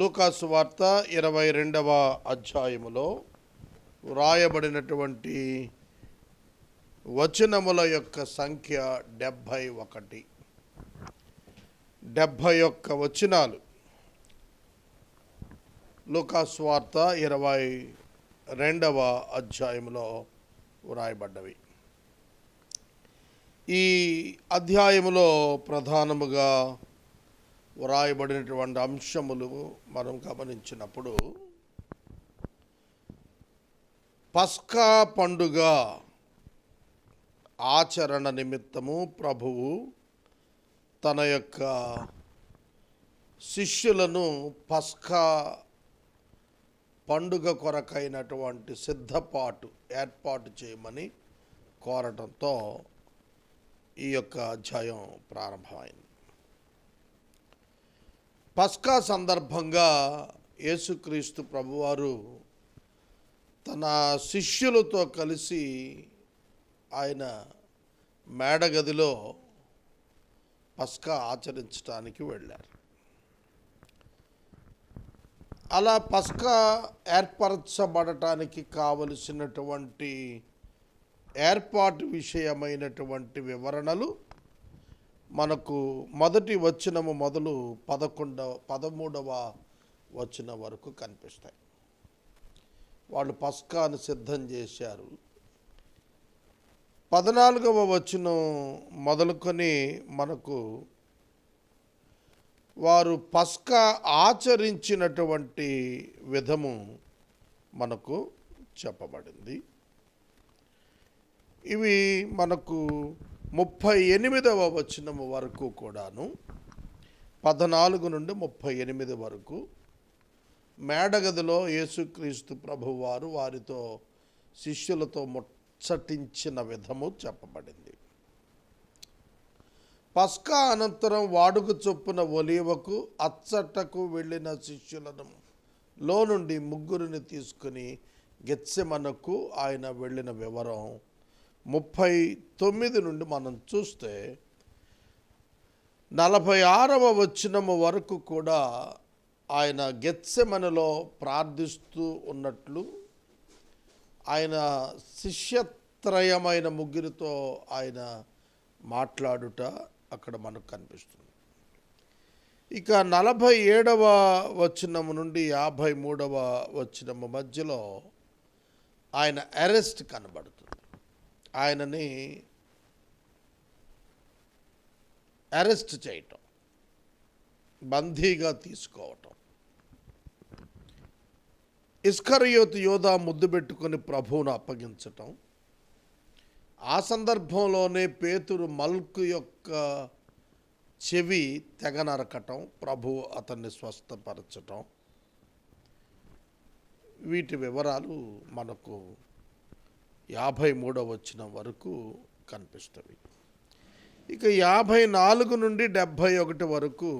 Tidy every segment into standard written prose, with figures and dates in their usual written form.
లూకాసు వార్త 22వ అధ్యాయములో వ్రాయబడినటువంటి వచనముల యొక్క సంఖ్య 71. 71 వచనాలు లూకాసు వార్త 22వ అధ్యాయములో వ్రాయబడ్డవి. ఈ అధ్యాయములో ప్రధానముగా వ్రాయబడినటువంటి అంశములు మనం గమనించినప్పుడు, పస్కా పండుగ ఆచరణ నిమిత్తము ప్రభువు తన యొక్క శిష్యులను పస్కా పండుగ కొరకైనటువంటి ఏర్పాటు చేయమని కోరటంతో ఈ యొక్క అధ్యాయం ప్రారంభమైంది. పస్కా సందర్భంగా యేసుక్రీస్తు ప్రభువారు తన శిష్యులతో కలిసి ఆయన మేడగదిలో పస్కా ఆచరించడానికి వెళ్ళారు. అలా పస్కా ఏర్పరచబడటానికి కావలసినటువంటి ఏర్పాటు విషయమైనటువంటి వివరణలు మనకు మొదటి వచనము మొదలు 13వ వచనం వరకు కనిపిస్తాయి. వాళ్ళు పస్కాను సిద్ధం చేశారు. 14వ వచనం మొదలుకొని మనకు వారు పస్కా ఆచరించినటువంటి విధము మనకు చెప్పబడింది. ఇవి మనకు 38వ వచనము వరకు కూడాను, 14 నుండి 38 వరకు మేడగదిలో యేసుక్రీస్తు ప్రభువారు వారితో శిష్యులతో ముచ్చటించిన విధము చెప్పబడింది. పస్కా అనంతరం వాడుక చొప్పున ఒలీవకు అచ్చటకు వెళ్ళిన శిష్యులను లో నుండి 3 తీసుకుని గెత్సెమనకు ఆయన వెళ్ళిన వివరం 39 నుండి మనం చూస్తే 46వ వచనము వరకు కూడా ఆయన గెత్సెమనలో ప్రార్థిస్తూ ఉన్నట్లు, ఆయన శిష్యత్రయమైన 3 ఆయన మాట్లాడుట అక్కడ మనకు కనిపిస్తుంది. ఇక 47వ వచనము నుండి 53వ వచనము మధ్యలో ఆయన అరెస్ట్ కనబడుతుంది. ఆయనని అరెస్ట్ చేయటం, బందీగా తీసుకోవటం. ఇస్కరియోతు యోధా ముద్దు పెట్టుకొని ప్రభువును అప్పగించటం. ఆ సందర్భంలోనే పేతురు మల్కు యొక్క చెవి తెగ నరకటం, ప్రభువు అతన్ని స్వస్థపరచటం. వీటి వివరాలు మనకు 53వ వచనం వరకు కనిపిస్తవి. ఇక 54 నుండి 71 వరకు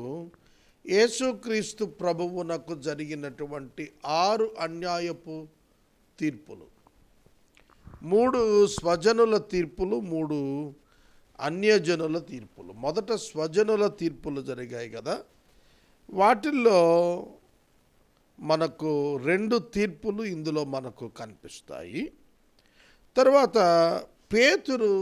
యేసుక్రీస్తు ప్రభువునకు జరిగినటువంటి 6 అన్యాయపు తీర్పులు, 3 స్వజనుల తీర్పులు, 3 అన్యజనుల తీర్పులు. మొదట స్వజనుల తీర్పులు జరిగాయి కదా, వాటిల్లో మనకు 2 తీర్పులు ఇందులో మనకు కనిపిస్తాయి. తర్వాత పేతురు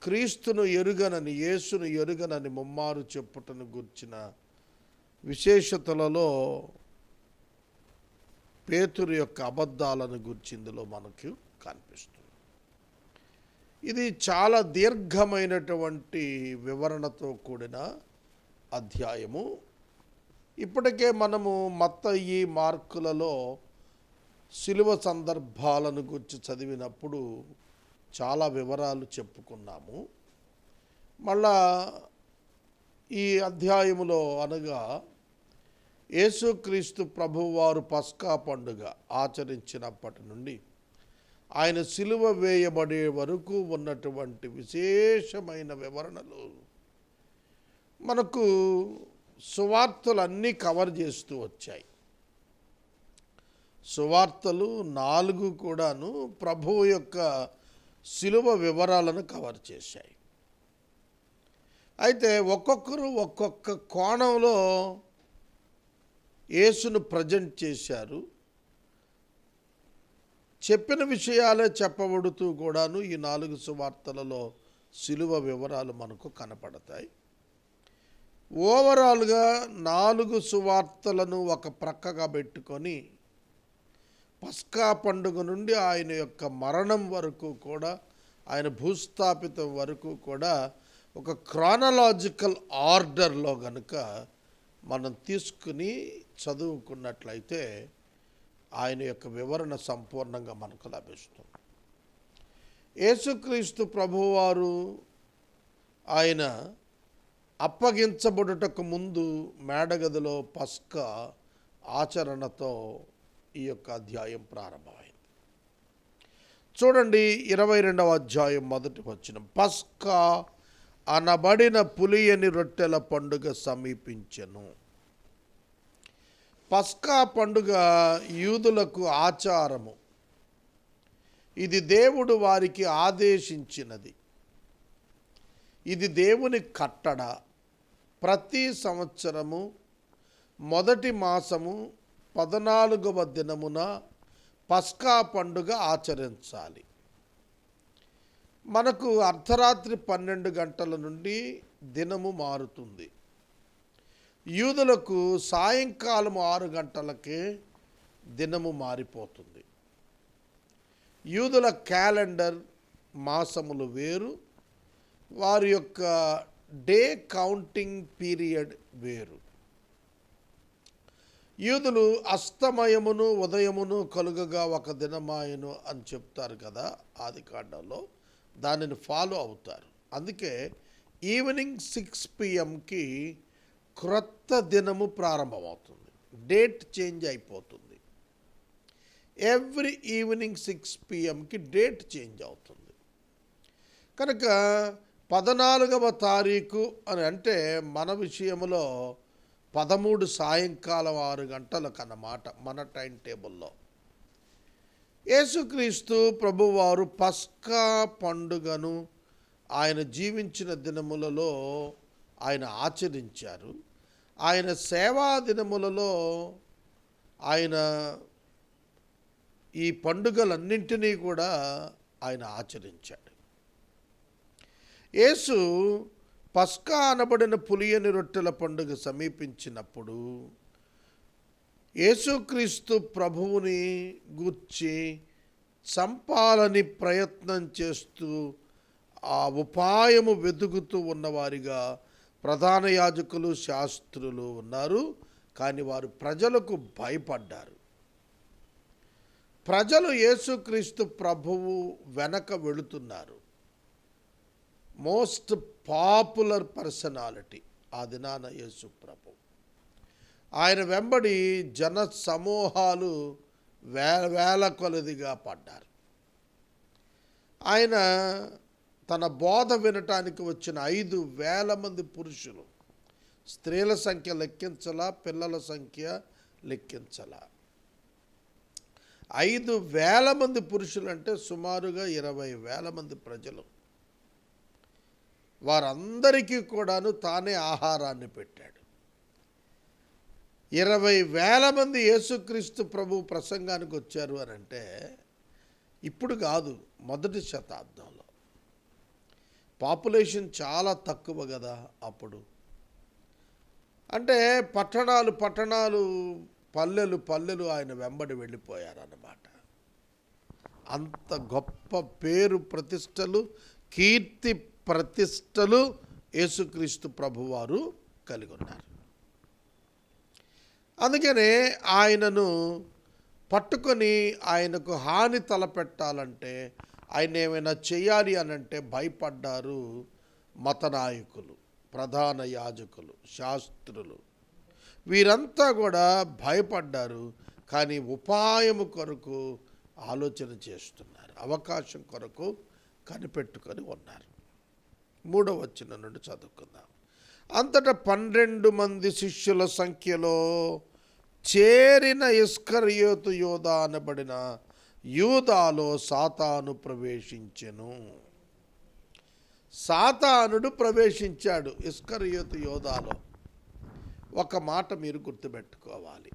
క్రీస్తును ఎరుగనని, యేసును ఎరుగనని ముమ్మారు చెప్పుటను గుర్చిన విశేషతలలో పేతురు యొక్క అబద్ధాలను గుర్చిందులో మనకు కనిపిస్తుంది. ఇది చాలా దీర్ఘమైనటువంటి వివరణతో కూడిన అధ్యాయము. ఇప్పటికే మనము మత్తయి, మార్కులలో శిలువ సందర్భాలను గురించి చదివినప్పుడు చాలా వివరాలు చెప్పుకున్నాము. మళ్ళా ఈ అధ్యాయములో అనగా యేసుక్రీస్తు ప్రభువారు పస్కా పండుగ ఆచరించినప్పటి నుండి ఆయన శిలువ వేయబడే వరకు ఉన్నటువంటి విశేషమైన వివరణలు మనకు సువార్తలన్నీ కవర్ చేస్తూ వచ్చాయి. సువార్తలు 4 కూడాను ప్రభువు యొక్క శిలువ వివరాలను కవర్ చేశాయి. అయితే ఒక్కొక్కరు ఒక్కొక్క కోణంలో యేసును ప్రజెంట్ చేశారు. చెప్పిన విషయాలే చెప్పబడుతూ కూడాను ఈ 4 సువార్తలలో శిలువ వివరాలు మనకు కనపడతాయి. ఓవరాల్గా 4 సువార్తలను ఒక ప్రక్కగా పెట్టుకొని పస్కా పండుగ నుండి ఆయన యొక్క మరణం వరకు కూడా, ఆయన భూస్థాపితం వరకు కూడా ఒక క్రానలాజికల్ ఆర్డర్లో గనుక మనం తీసుకుని చదువుకున్నట్లయితే ఆయన యొక్క వివరణ సంపూర్ణంగా మనకు లభిస్తుంది. యేసుక్రీస్తు ప్రభువారు ఆయన అప్పగించబడుటకు ముందు మేడగదిలో పస్కా ఆచరణతో ఈ యొక్క అధ్యాయం ప్రారంభమైంది. చూడండి, 22వ అధ్యాయం 1వ వచనం. పస్కా అనబడిన పులియని రొట్టెల పండుగ సమీపించెను. పస్కా పండుగ యూదులకు ఆచారము. ఇది దేవుడు వారికి ఆదేశించినది. ఇది దేవుని కట్టడ. ప్రతి సంవత్సరము మొదటి మాసము 14వ దినమున పస్కా పండుగ ఆచరించాలి. మనకు అర్ధరాత్రి 12 గంటల నుండి దినము మారుతుంది. యూదులకు సాయంకాలం 6 గంటలకే దినము మారిపోతుంది. యూదుల క్యాలెండర్ మాసములు వేరు, వారి యొక్క డే కౌంటింగ్ పీరియడ్ వేరు. యూదులు అస్తమయమును ఉదయమును కలుగగా ఒక దినమాయను అని చెప్తారు కదా ఆదికాండంలో, దానిని ఫాలో అవుతారు. అందుకే ఈవినింగ్ 6 PM క్రొత్త దినము ప్రారంభమవుతుంది. డేట్ చేంజ్ అయిపోతుంది. Every evening 6 PM date change అవుతుంది. కనుక 14వ తారీఖు అని అంటే మన విషయంలో 13 సాయంకాలం 6 గంటలకు అన్నమాట మన టైం టేబుల్లో. యేసుక్రీస్తు ప్రభువారు పస్కా పండుగను ఆయన జీవించిన దినములలో ఆయన ఆచరించారు. ఆయన సేవా దినములలో ఆయన ఈ పండుగలన్నింటినీ కూడా ఆయన ఆచరించాడు. యేసు పస్కా అనబడిన పులియని రొట్టెల పండుగ సమీపించినప్పుడు యేసుక్రీస్తు ప్రభువుని గూర్చి చంపాలని ప్రయత్నం చేస్తూ ఆ ఉపాయము వెతుకుతూ ఉన్నవారిగా ప్రధాన యాజకులు, శాస్త్రులు ఉన్నారు. కానీ వారు ప్రజలకు భయపడ్డారు. ప్రజలు యేసుక్రీస్తు ప్రభువు వెనక వెళుతున్నారు. మోస్ట్ పాపులర్ పర్సనాలిటీ ఆ దినాన యేసు ప్రభు. ఆయన వెంబడి జన సమూహాలు వేల కొలదిగా పడ్డారు. ఆయన తన బోధ వినటానికి వచ్చిన 5,000 మంది పురుషులు, స్త్రీల సంఖ్య లెక్కించలా, పిల్లల సంఖ్య లెక్కించలా. 5,000 మంది పురుషులు అంటే సుమారుగా 20,000 మంది ప్రజలు. వారందరికీ కూడాను తానే ఆహారాన్ని పెట్టాడు. 20,000 మంది యేసుక్రీస్తు ప్రభు ప్రసంగానికి వచ్చారు అని అంటే ఇప్పుడు కాదు, మొదటి శతాబ్దంలో. పాపులేషన్ చాలా తక్కువ కదా అప్పుడు. అంటే పట్టణాలు పల్లెలు ఆయన వెంబడి వెళ్ళిపోయారన్నమాట. అంత గొప్ప పేరు ప్రతిష్టలు, కీర్తి ప్రతిష్టలు యేసుక్రీస్తు ప్రభువారు కలిగి ఉన్నారు. అందుకనే ఆయనను పట్టుకొని ఆయనకు హాని తలపెట్టాలంటే, ఆయన ఏమైనా చేయాలి అనంటే భయపడ్డారు మత నాయకులు, ప్రధాన యాజకులు, శాస్త్రులు. వీరంతా కూడా భయపడ్డారు. కానీ ఉపాయము కొరకు ఆలోచన చేస్తున్నారు, అవకాశం కొరకు కనిపెట్టుకొని ఉన్నారు. 3వ వచనం నుండి చదువుకుందాం. అంతటా 12 మంది శిష్యుల సంఖ్యలో చేరిన ఇస్కరియోతు యోధా అనబడిన యూదాలో సాతాను ప్రవేశించెను. సాతానుడు ప్రవేశించాడు ఇస్కరియోతు యోధాలో. ఒక మాట మీరు గుర్తుపెట్టుకోవాలి.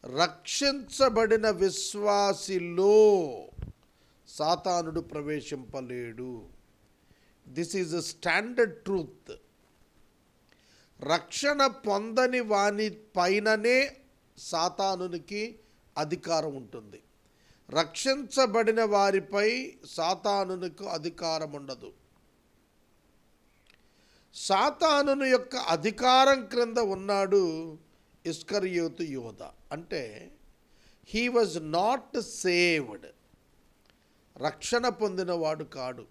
రక్షించబడిన విశ్వాసిలో సాతానుడు ప్రవేశింపలేడు. This is a standard truth. రక్షణ పొందని వాని పైననే సాతానునికి అధికారం ఉంటుంది. రక్షించబడిన వారిపై సాతానునికి అధికారం ఉండదు. సాతానుని యొక్క అధికారం క్రింద ఉన్నాడు ఇస్కరియోతు యోధ. అంటే హీ వాజ్ నాట్ సేవ్డ్, రక్షణ పొందినవాడు కాడు,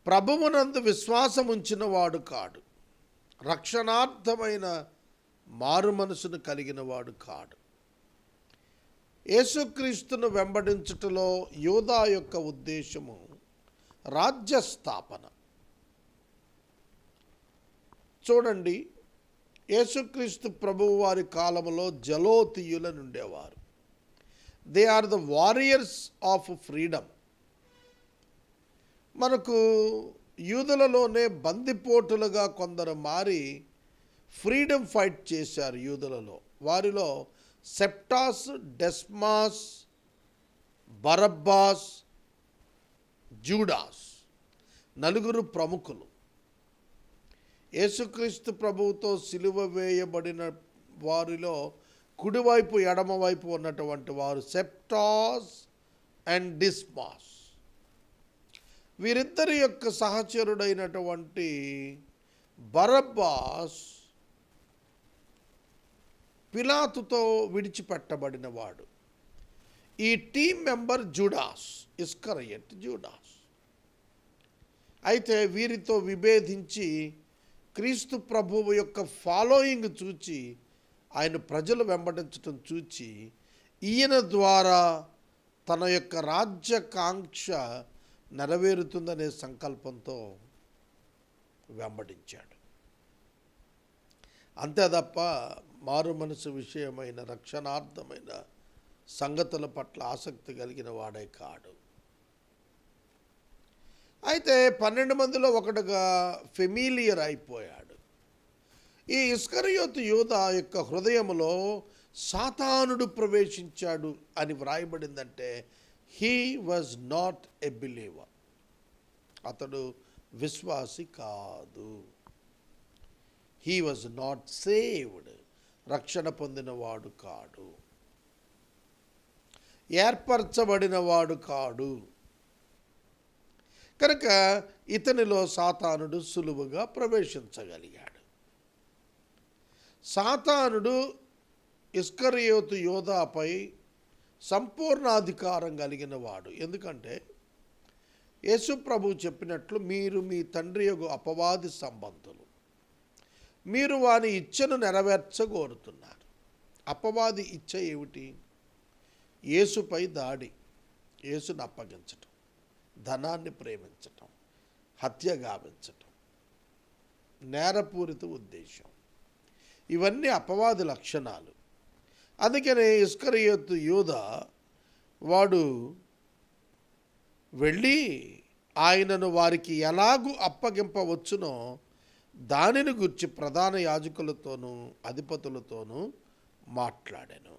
ప్రభువునందు విశ్వాసం ఉంచినవాడు కాడు, రక్షణార్థమైన మారు మనసును కలిగిన వాడు కాడు. యేసుక్రీస్తును వెంబడించుటలో యోధా యొక్క ఉద్దేశము రాజ్యస్థాపన. చూడండి, యేసుక్రీస్తు ప్రభువు వారి కాలంలో జలోతీయులను ఉండేవారు. They are the warriors of freedom. మనకు యూదులలోనే బందిపోటులుగా కొందరు మారి ఫ్రీడమ్ ఫైట్ చేశారు యూదులలో. వారిలో సెప్టాస్, డెస్మాస్, బరబ్బాస్, జూడాస్ నలుగురు ప్రముఖులు. యేసుక్రీస్తు ప్రభువుతో సిలువ వేయబడిన వారిలో కుడివైపు ఎడమవైపు ఉన్నటువంటి వారు సెప్టాస్ అండ్ డిస్మాస్. వీరిద్దరి యొక్క సహచరుడైనటువంటి బరబ్బాస్ పిలాతుతో విడిచిపెట్టబడినవాడు. ఈ టీం మెంబర్ జూడాస్, ఇస్కరియట్ జూడాస్. అయితే వీరితో విభేదించి క్రీస్తు ప్రభువు యొక్క ఫాలోయింగ్ చూచి, ఆయన ప్రజలు వెంబడించటం చూచి, ఈయన ద్వారా తన యొక్క రాజ్యకాంక్ష నెరవేరుతుందనే సంకల్పంతో వెంబడించాడు. అంతే తప్ప మారు మనసు విషయమైన రక్షణార్థమైన సంగతుల పట్ల ఆసక్తి కలిగిన వాడే కాడు. అయితే 12 మందిలో ఒకడుగా ఫెమిలియర్ అయిపోయాడు. ఈ ఇస్కరియోతు యూదా యొక్క హృదయములో సాతానుడు ప్రవేశించాడు అని వ్రాయబడిందంటే he was not a believer. అతడు విశ్వాసి కాదు. హీ వాజ్ నాట్ సేవ్డ్, రక్షణ పొందినవాడు కాడు, ఏర్పరచబడినవాడు కాడు. కనుక ఇతనిలో సాతానుడు సులువుగా ప్రవేశించగలిగాడు. సాతానుడు ఇస్కరియోతు యోధాపై సంపూర్ణాధికారం కలిగిన వాడు. ఎందుకంటే యేసు ప్రభు చెప్పినట్లు, మీరు మీ తండ్రి యొక్క అపవాది సంబంధులు, మీరు వాని ఇచ్చను నెరవేర్చగోరుతున్నారు. అపవాది ఇచ్చ ఏమిటి? యేసుపై దాడి, యేసును అప్పగించటం, ధనాన్ని ప్రేమించటం, హత్య గావించటం, నేరపూరిత ఉద్దేశం, ఇవన్నీ అపవాది లక్షణాలు. అందుకనే ఇస్కరియోతు యూదా వాడు వెళ్ళి ఆయనను వారికి ఎలాగూ అప్పగింపవచ్చునో దానిని గురించి ప్రధాన యాజకులతోనూ అధిపతులతోనూ మాట్లాడాను.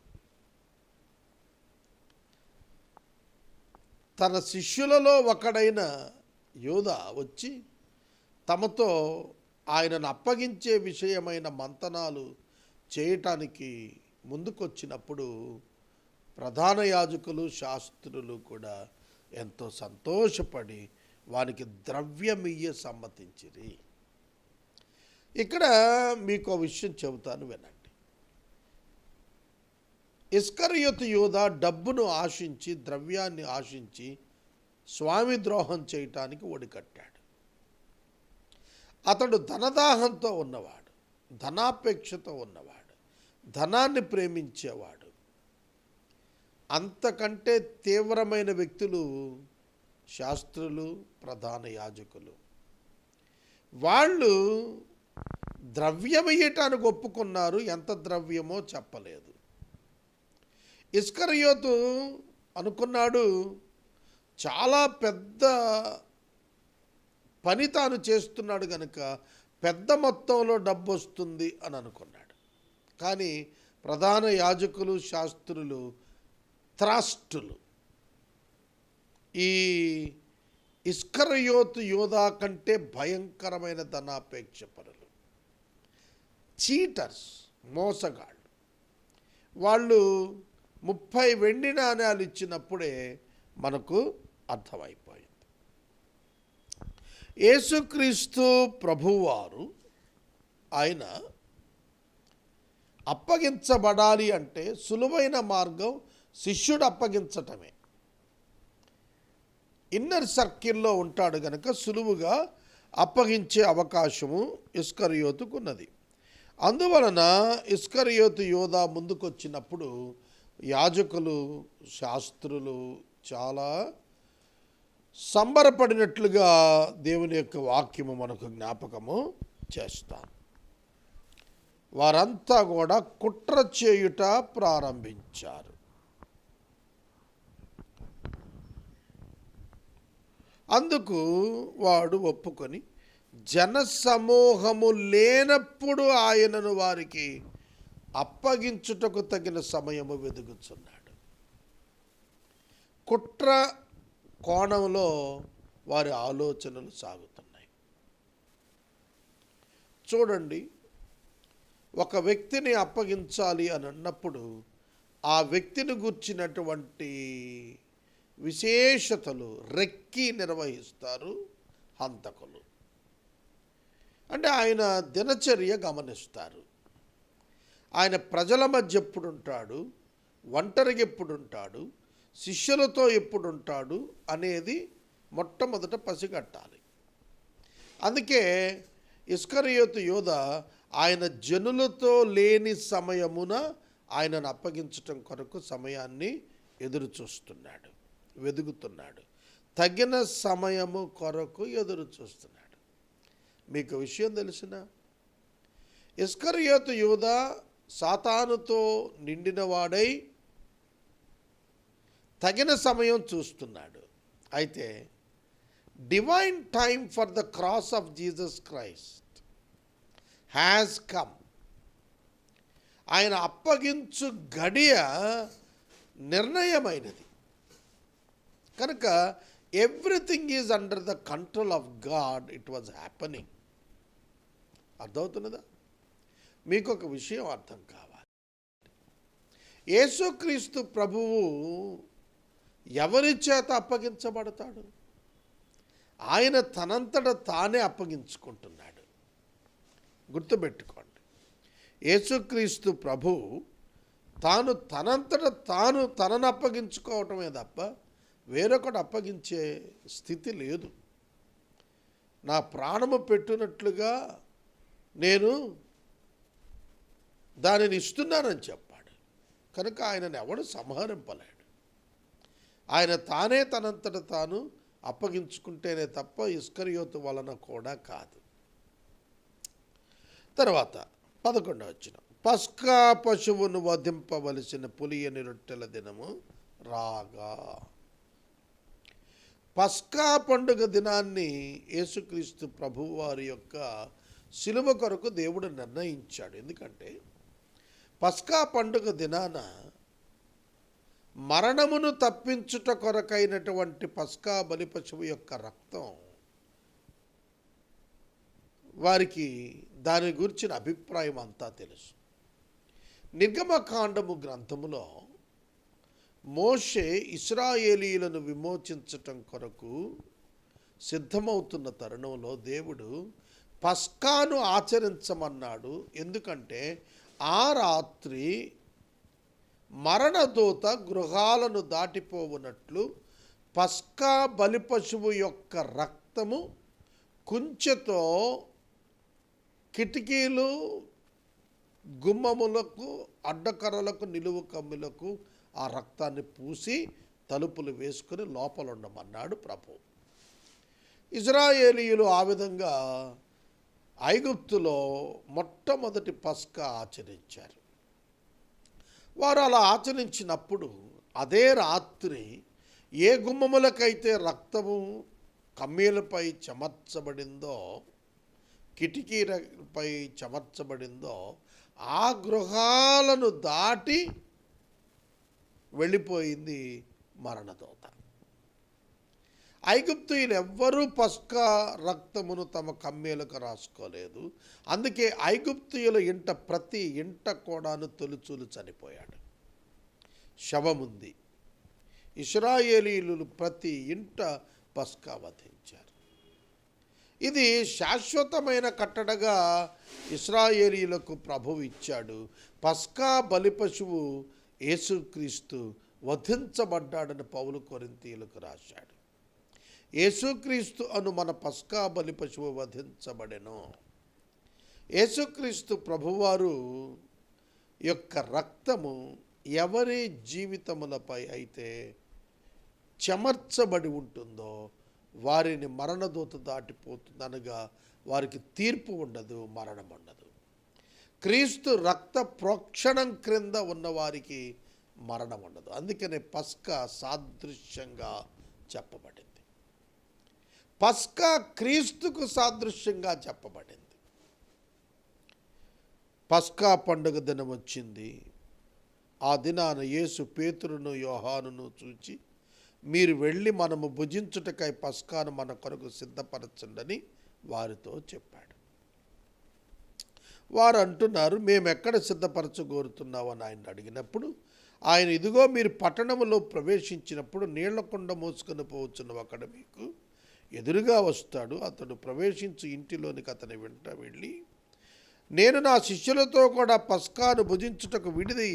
తన శిష్యులలో ఒకడైన యూదా వచ్చి తమతో ఆయనను అప్పగించే విషయమైన మంతనాలు చేయటానికి ముందుకొచ్చినప్పుడు ప్రధాన యాజకులు, శాస్త్రులు కూడా ఎంతో సంతోషపడి వానికి ద్రవ్యమియ్య సమ్మతించిరి. ఇక్కడ మీకు విషయం చెబుతాను, వినండి. ఇస్కరియోతు యూదా డబ్బును ఆశించి, ద్రవ్యాన్ని ఆశించి స్వామి ద్రోహం చేయటానికి ఒడికట్టాడు. అతడు ధనదాహంతో ఉన్నవాడు, ధనాపేక్షతో ఉన్నవాడు, ధనాన్ని ప్రేమించేవాడు. అంతకంటే తీవ్రమైన వ్యక్తులు శాస్త్రులు, ప్రధాన యాజకులు. వాళ్ళు ద్రవ్యమియ్యటానికి ఒప్పుకున్నారు, ఎంత ద్రవ్యమో చెప్పలేదు. ఇస్కరియోతు అనుకున్నాడు, చాలా పెద్ద పని తాను చేస్తున్నాడు కనుక పెద్ద మొత్తంలో డబ్బు వస్తుంది అని అనుకున్నాడు. కానీ ప్రధాన యాజకులు, శాస్త్రులు, త్రాష్టులు ఈ ఇస్కరియోతు యోధా కంటే భయంకరమైన ధనాపేక్ష పరులు, చీటర్స్, మోసగాళ్ళు. వాళ్ళు 30 వెండి నాణ్యాలు ఇచ్చినప్పుడే మనకు అర్థమైపోయింది. యేసుక్రీస్తు ప్రభువారు ఆయన అప్పగించబడాలి అంటే సులువైన మార్గం శిష్యుడు అప్పగించటమే. ఇన్నర్ సర్కిల్లో ఉంటాడు కనుక సులువుగా అప్పగించే అవకాశము ఇస్కరియోతుకున్నది. అందువలన ఇస్కరియోతు యోధా ముందుకొచ్చినప్పుడు యాజకులు, శాస్త్రులు చాలా సంబరపడినట్లుగా దేవుని యొక్క వాక్యము మనకు జ్ఞాపకము చేస్తాను. వారంతా కూడా కుట్ర చేయుట ప్రారంభించారు. అందుకు వాడు ఒప్పుకొని జనసమూహము లేనప్పుడు ఆయనను వారికి అప్పగించుటకు తగిన సమయము వెదుగుచున్నాడు. కుట్ర కోణంలో వారి ఆలోచనలు సాగుతున్నాయి. చూడండి, ఒక వ్యక్తిని అప్పగించాలి అని అన్నప్పుడు ఆ వ్యక్తిని గూర్చినటువంటి విశేషతలు రెక్కి నిర్వహిస్తారు హంతకులు. అంటే ఆయన దినచర్య గమనిస్తారు. ఆయన ప్రజల మధ్య ఎప్పుడుంటాడు, ఒంటరిగా ఎప్పుడుంటాడు, శిష్యులతో ఎప్పుడుంటాడు అనేది మొట్టమొదట పసిగట్టాలి. అందుకే ఇస్కరియోతు యోధా ఆయన జనులతో లేని సమయమున ఆయనను అప్పగించటం కొరకు సమయాన్ని ఎదురు చూస్తున్నాడు, వెదుగుతున్నాడు. తగిన సమయము కొరకు ఎదురు చూస్తున్నాడు. మీకు విషయం తెలిసిన ఇస్కరియోతు యోధా సాతానుతో నిండినవాడై తగిన సమయం చూస్తున్నాడు. అయితే divine time for the cross of Jesus Christ has come. ఆయన అప్పగించు గడియ నిర్ణయమైనది కనుక everything is under the control of God. It was happening. అర్థమవుతున్నదా? మీకు ఒక విషయం అర్థం కావాలి. యేసుక్రీస్తు ప్రభువు ఎవరి చేత అప్పగించబడతాడు? ఆయన తనంతట తానే అప్పగించుకుంటున్నాడు. గుర్తుపెట్టుకోండి, యేసుక్రీస్తు ప్రభువు తాను తనంతట తాను తనను అప్పగించుకోవటమే తప్ప వేరొకటి అప్పగించే స్థితి లేదు. నా ప్రాణము పెట్టునట్లుగా నేను దానిని ఇస్తున్నానని చెప్పాడు. కనుక ఆయనను ఎవడు సంహరింపలేడు. ఆయన తానే తనంతట తాను అప్పగించుకుంటేనే తప్ప ఇస్కరియోతు వలన కూడా కాదు. తర్వాత 11వ వచనం, పస్కా పశువును వధింపవలసిన పులియని రొట్టెల దినము రాగా. పస్కా పండుగ దినాన్ని యేసుక్రీస్తు ప్రభువు వారి యొక్క శిలువ కొరకు దేవుడు నిర్ణయించాడు. ఎందుకంటే పస్కా పండుగ దినాన మరణమును తప్పించుట కొరకైనటువంటి పస్కా బలి పశువు యొక్క రక్తం వారికి దాని గురించిన అభిప్రాయం అంతా తెలుసు. నిర్గమకాండము గ్రంథములో మోషే ఇశ్రాయేలీయులను విమోచించటం కొరకు సిద్ధమవుతున్న తరుణంలో దేవుడు పస్కాను ఆచరించమన్నాడు. ఎందుకంటే ఆ రాత్రి మరణదూత గృహాలను దాటిపోవునట్లు పస్కా బలి పశువు యొక్క రక్తము కుంచెతో కిటికీలు, గుమ్మములకు, అడ్డకర్రలకు, నిలువు కమ్ములకు ఆ రక్తాన్ని పూసి తలుపులు వేసుకుని లోపల ఉండమన్నాడు ప్రభు. ఇజ్రాయేలీయులు ఆ విధంగా ఐగుప్తులో మొట్టమొదటి పస్కా ఆచరించారు. వారు అలా ఆచరించినప్పుడు అదే రాత్రి ఏ గుమ్మములకైతే రక్తము కమ్మీలపై చెమర్చబడిందో కిటికీలపై చెమర్చబడిందో ఆ గృహాలను దాటి వెళ్ళిపోయింది మరణదూత. ఐగుప్తీయులు ఎవ్వరూ పస్కా రక్తమును తమ కమ్మేలకు రాసుకోలేదు. అందుకే ఐగుప్తీయుల ఇంట ప్రతి ఇంట కూడాను తొలుచూలు చనిపోయాడు, శవముంది. ఇశ్రాయేలీయులు ప్రతి ఇంట పస్కా వధించారు. ఇది శాశ్వతమైన కట్టడగా ఇశ్రాయేలీయులకు ప్రభువు ఇచ్చాడు. పస్కా బలి పశువు యేసుక్రీస్తు వధించబడ్డాడని పౌలు కొరింథీయులకు రాశాడు. యేసుక్రీస్తు అను మన పస్కా బలి పశువు వధించబడెను. యేసుక్రీస్తు ప్రభువారు యొక్క రక్తము ఎవరి జీవితములపై అయితే చెమర్చబడి ఉంటుందో వారిని మరణదూత దాటిపోతుంది, అనగా వారికి తీర్పు ఉండదు, మరణం ఉండదు. క్రీస్తు రక్త ప్రోక్షణం క్రింద ఉన్నవారికి మరణం ఉండదు. అందుకనే పస్కా సాదృశ్యంగా చెప్పబడింది. పస్కా క్రీస్తుకు సాదృశ్యంగా చెప్పబడింది. పస్కా పండుగ దినం వచ్చింది. ఆ దినాన యేసు పేతురును యోహానును చూచి, మీరు వెళ్ళి మనము భుజించుటకై పస్కాను మన కొరకు సిద్ధపరచండి వారితో చెప్పాడు. వారు అంటున్నారు, మేము ఎక్కడ సిద్ధపరచగోరుతున్నావు అని ఆయన అడిగినప్పుడు ఆయన, ఇదిగో మీరు పట్టణంలో ప్రవేశించినప్పుడు నీళ్లకుండ మోసుకొని పోవచ్చున్న ఒకడు మీకు ఎదురుగా వస్తాడు. అతడు ప్రవేశించి ఇంటిలోనికి అతని వెంట వెళ్ళి, నేను నా శిష్యులతో కూడా పస్కాను భుజించుటకు విడిది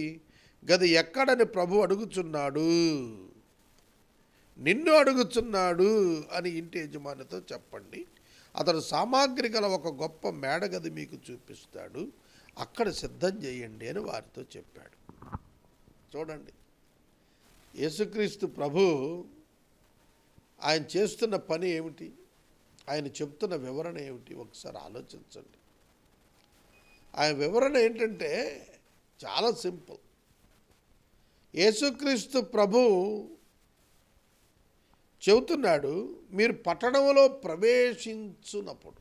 గది ఎక్కడని ప్రభు అడుగుచున్నాడు, నిన్ను అడుగుచున్నాడు అని ఇంటి యజమానితో చెప్పండి. అతడు సామాగ్రి గల ఒక గొప్ప మేడగది మీకు చూపిస్తాడు, అక్కడ సిద్ధం చేయండి అని వారితో చెప్పాడు. చూడండి, యేసుక్రీస్తు ప్రభు ఆయన చేస్తున్న పని ఏమిటి, ఆయన చెప్తున్న వివరణ ఏమిటి ఒకసారి ఆలోచించండి. ఆయన వివరణ ఏంటంటే చాలా సింపుల్. యేసుక్రీస్తు ప్రభు చెబుతున్నాడు, మీరు పట్టణంలో ప్రవేశించున్నప్పుడు,